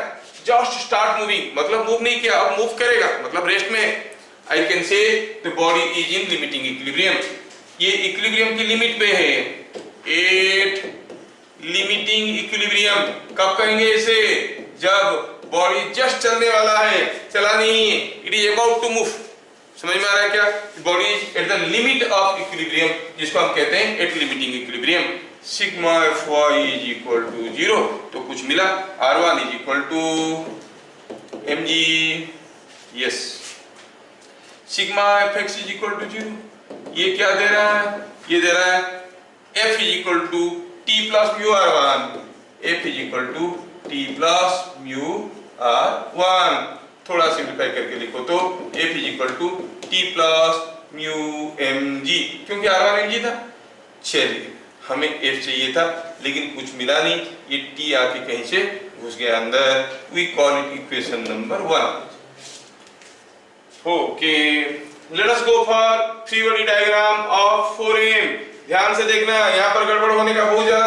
जस्ट स्टार्ट मूविंग, मतलब मूव नहीं किया, अब मूव करेगा, मतलब रेस्ट में। I can say the body is in limiting equilibrium. ये इक्विलिब्रियम की लिमिट पे है, एट लिमिटिंग इक्विलिब्रियम। कब कहेंगे इसे? जब बॉडी जस्ट चलने वाला है, चला नहीं है, it is about to move. समझ में आ रहा है क्या? Body is at the limit of equilibrium, जिसको हम कहते हैं at limiting equilibrium. Sigma Fy is equal to 0, तो कुछ मिला, R1 is equal to mg। Yes, sigma Fx is equal to 0। ये क्या दे रहा है? ये दे रहा है F is equal to t plus mu R1। F is equal to t plus mu R1। थोड़ा सिंप्लीफाई करके लिखो तो F is equal to t plus mu mg, क्योंकि R1 mg था। चलिए हमें F चाहिए था लेकिन कुछ मिला नहीं, ये t आके कहीं से घुस गया अंदर। We call it equation number 1। Okay, let us go for free body diagram of 4m। ध्यान से देखना, यहाँ पर गड़बड़ होने का बहुत ज्यादा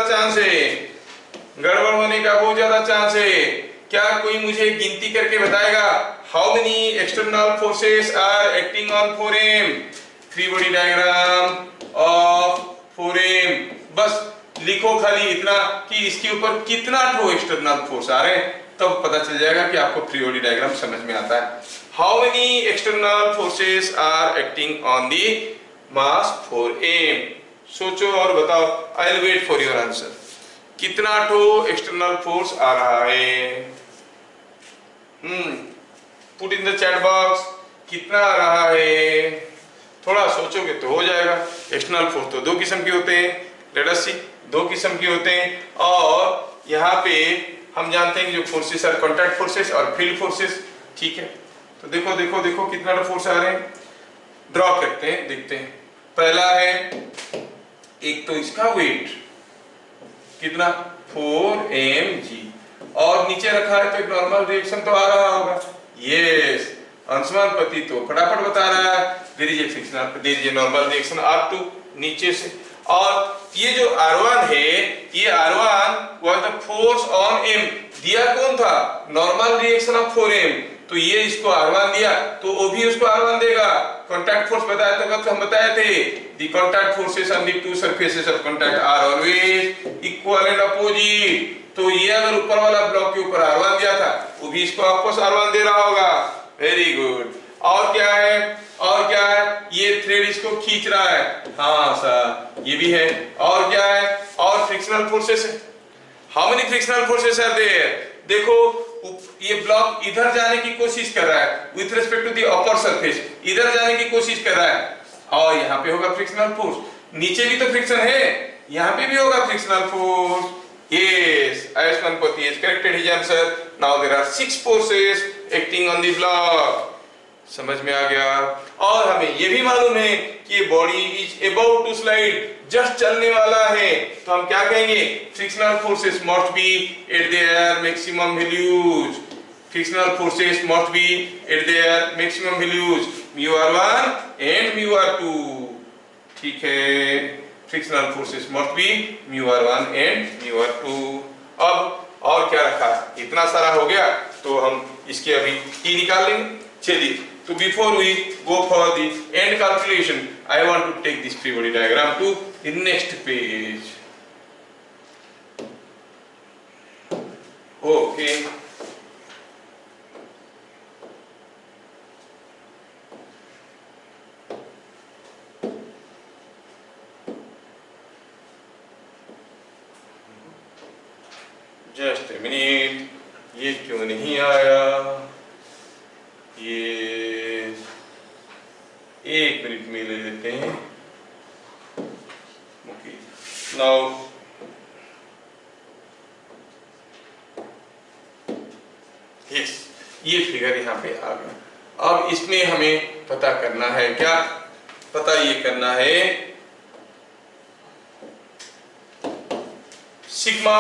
चांस है, क्या कोई मुझे गिनती करके बताएगा how many external forces are acting on 4m? Free body diagram of 4m। बस लिखो खाली इतना कि इसके ऊपर कितना ठो एक्सटर्नल फोर्स आ रहे हैं, तब पता चल जाएगा कि आपको फ्री बॉडी डायग्राम समझ में आता है। How many external forces are acting on the mass 4m? सोचो और बताओ। I will wait for your answer. कितना ठो एक्सटर्नल फोर्स आ रहा है? Put in the chat box, कितना आ रहा है? थोड़ा सोचोगे तो हो जाएगा। एक्सटर्नल फोर्स तो दो किस्म के होते हैं, लेट अस सी, दो किस्म के होते हैं। और यहाँ पे हम जानते हैं कि जो फोर्सेस आर कॉन्टैक्ट फोर्सेस और फील्ड फोर्सेस, ठीक है। तो देखो देखो देखो कितना फोर्स आ रहे हैं, ड्रॉ करते हैं, देखते हैं। पहला है एक तो इसका वेट कितना 4 mg, और नीचे रखा है तो एक नॉर्मल रिएक्शन तो आ रहा होगा। यस, अंशुमान पति तो फटाफट बता रहा है, there is a frictional, there is a normal reaction R2 नीचे से। और ये जो R1 है, ये R1 was the force on M, दिया कौन था? नॉर्मल रिएक्शन ऑफ 4m, तो ये इसको R1 दिया तो वो भी उसको R1 देगा। कॉन्टैक्ट फोर्स बताया था, वक्त हम बताए थे the contact forces on the two surfaces of contact are always equal and opposite. तो ये अगर ऊपर वाला ब्लॉक के ऊपर R1 दिया था, वो भी इसको वापस R1 दे रहा होगा। Very good. और क्या है? और क्या है? ये थ्रेड इसको खींच रहा है, हाँ सर, ये भी है। और क्या है? और फ्रिक्शनल फोर्सेस है। How many frictional forces are there? देखो ये ब्लॉक इधर जाने की कोशिश कर रहा है with respect to the upper surface, इधर जाने की कोशिश कर रहा है, और यहाँ पे होगा फ्रिक्शनल फोर्स। नीचे भी तो फ्रिक्शन है, यहाँ पे भी होगा फ्रिक्शनल फोर्स। यस, आयुष्मान पति has corrected his answer. Now there are 6 forces acting on the block. समझ में आ गया। और हमें ये भी मालूम है कि ये body is about to slide, just चलने वाला है, तो हम क्या कहेंगे? Frictional forces must be at their maximum values. Frictional forces must be at their maximum values μr1 and μr2, ठीक है। Frictional forces must be μr1 and μr2। अब और क्या रखा? इतना सारा हो गया, तो हम इसके अभी T निकाल लेंगे। चलिए, तो before we go for the end calculation, I want to take this free body diagram to the next page. Okay. Just a minute. ये क्यों नहीं आया? ये 1 मिनट में ले लेते हैं। ओके, नाउ यस, ये फिगर यहाँ पे आ गया। अब इसमें हमें पता करना है क्या? पता ये करना है sigma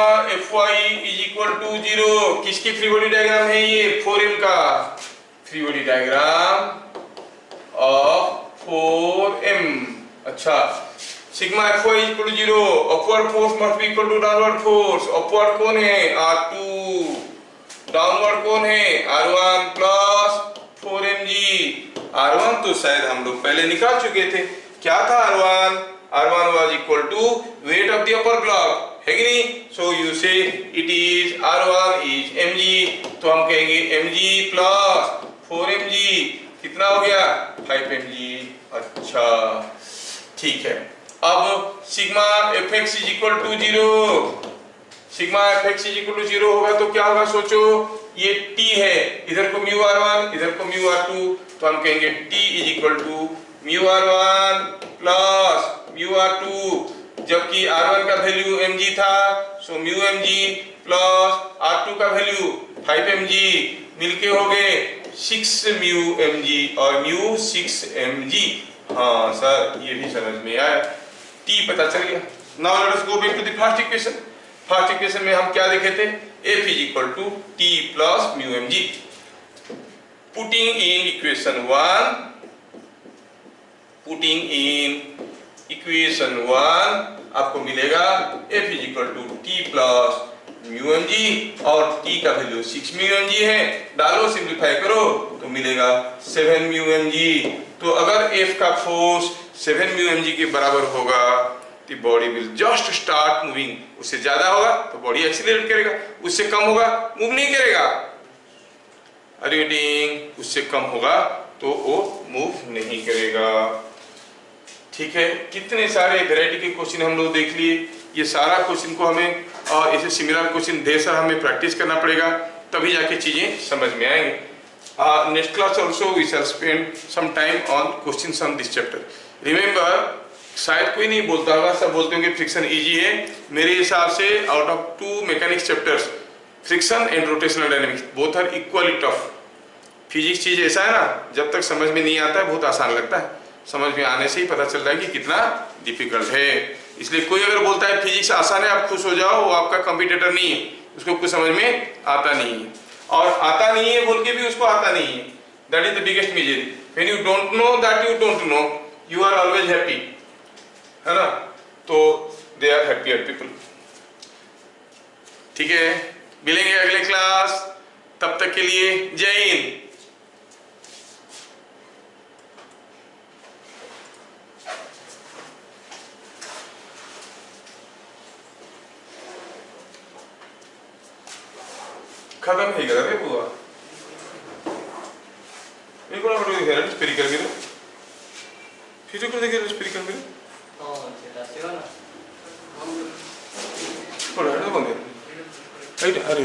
Fy is equal to 0। किसकी फ्री बॉडी डायग्राम है ये? 4m का free body diagram of 4m। अच्छा, sigma Fy is equal to 0, upward force must be equal to downward force. Upward कौन है? R2, डाउनवर्ड कौन है? R1 plus 4mg। R1 तो शायद हम लोग पहले निकाल चुके थे, क्या था R1? R1 was equal to weight of the upper block, है कि नहीं? So you say it is R1 is mg, तो हम कहेंगे mg प्लस 4mg, कितना हो गया? 5mg। अच्छा, ठीक है। अब sigma fx is equal to 0, sigma fx is equal to 0 होगा तो क्या होगा? सोचो, ये t है, इधर को μr1, इधर को μr2, तो हम कहेंगे t is equal to μr1 plus μr2, जबकि r1 का वैल्यू mg था, सो μmg प्लस r2 का वैल्यू 5mg, मिलके हो गए 6μmg और μ 6mg। हाँ सर, ये भी समझ में आया, t पता चल गया। Now let us go back to the first equation. First equation में हम क्या देखे थे? F is equal to t plus μmg। Putting in equation 1, putting in equation 1 आपको मिलेगा F is equal to t plus μmg, और t का value 6 μmg है, डालो सिंप्लीफाई करो तो मिलेगा 7 μmg। तो अगर F का फोर्स 7 μmg के बराबर होगा तो body will just start moving. उससे ज्यादा होगा तो बॉडी एक्सीलरेट करेगा, उससे कम होगा मूव नहीं करेगा। रेटिंग उससे कम होगा तो वो मूव नहीं करेगा। ठीक है, कितने सारे वैरायटी के क्वेश्चन हम लोग देख लिए। ये सारा क्वेश्चन को हमें और ऐसे सिमिलर क्वेश्चन ढेर सारा हमें प्रैक्टिस करना पड़ेगा, तभी जाके चीज़ें समझ में आएंगे। Next class also we shall spend some time on questions on this chapter. Remember, शायद कोई नहीं बोलता होगा, सब बोलते होंगे फ्रिक्शन इजी है। मेरे हिसाब से out of 2 mechanics chapters, friction and rotational dynamics, both are equally tough. Physics चीज़ ऐसा है ना, जब तक समझ में नहीं आता है बहुत आसान लगता है, समझ में आने से ही पता चल रहा है कि कितना डिफिकल्ट है। इसलिए कोई अगर बोलता है फिजिक्स आसान है, आप खुश हो जाओ, वो आपका कंपटीटर नहीं है, उसको कुछ समझ में आता नहीं है। और आता नहीं है बोल के भी उसको आता नहीं है, that is the biggest misery. When you don't know that you don't know, you are always happy, है ना, तो दे आर हैप्पियर पीपल। ठीक है, मिलेंगे अगले क्लास, तब तक के लिए जय हिंद। खत्म है गया रे बुआ, एक बार फोटो दिखा रहा है स्पेरिकल में, फिर को दिखा रहा है स्पेरिकल में, हां सेटा सेवा ना हम पढ़ा है बंदे। अरे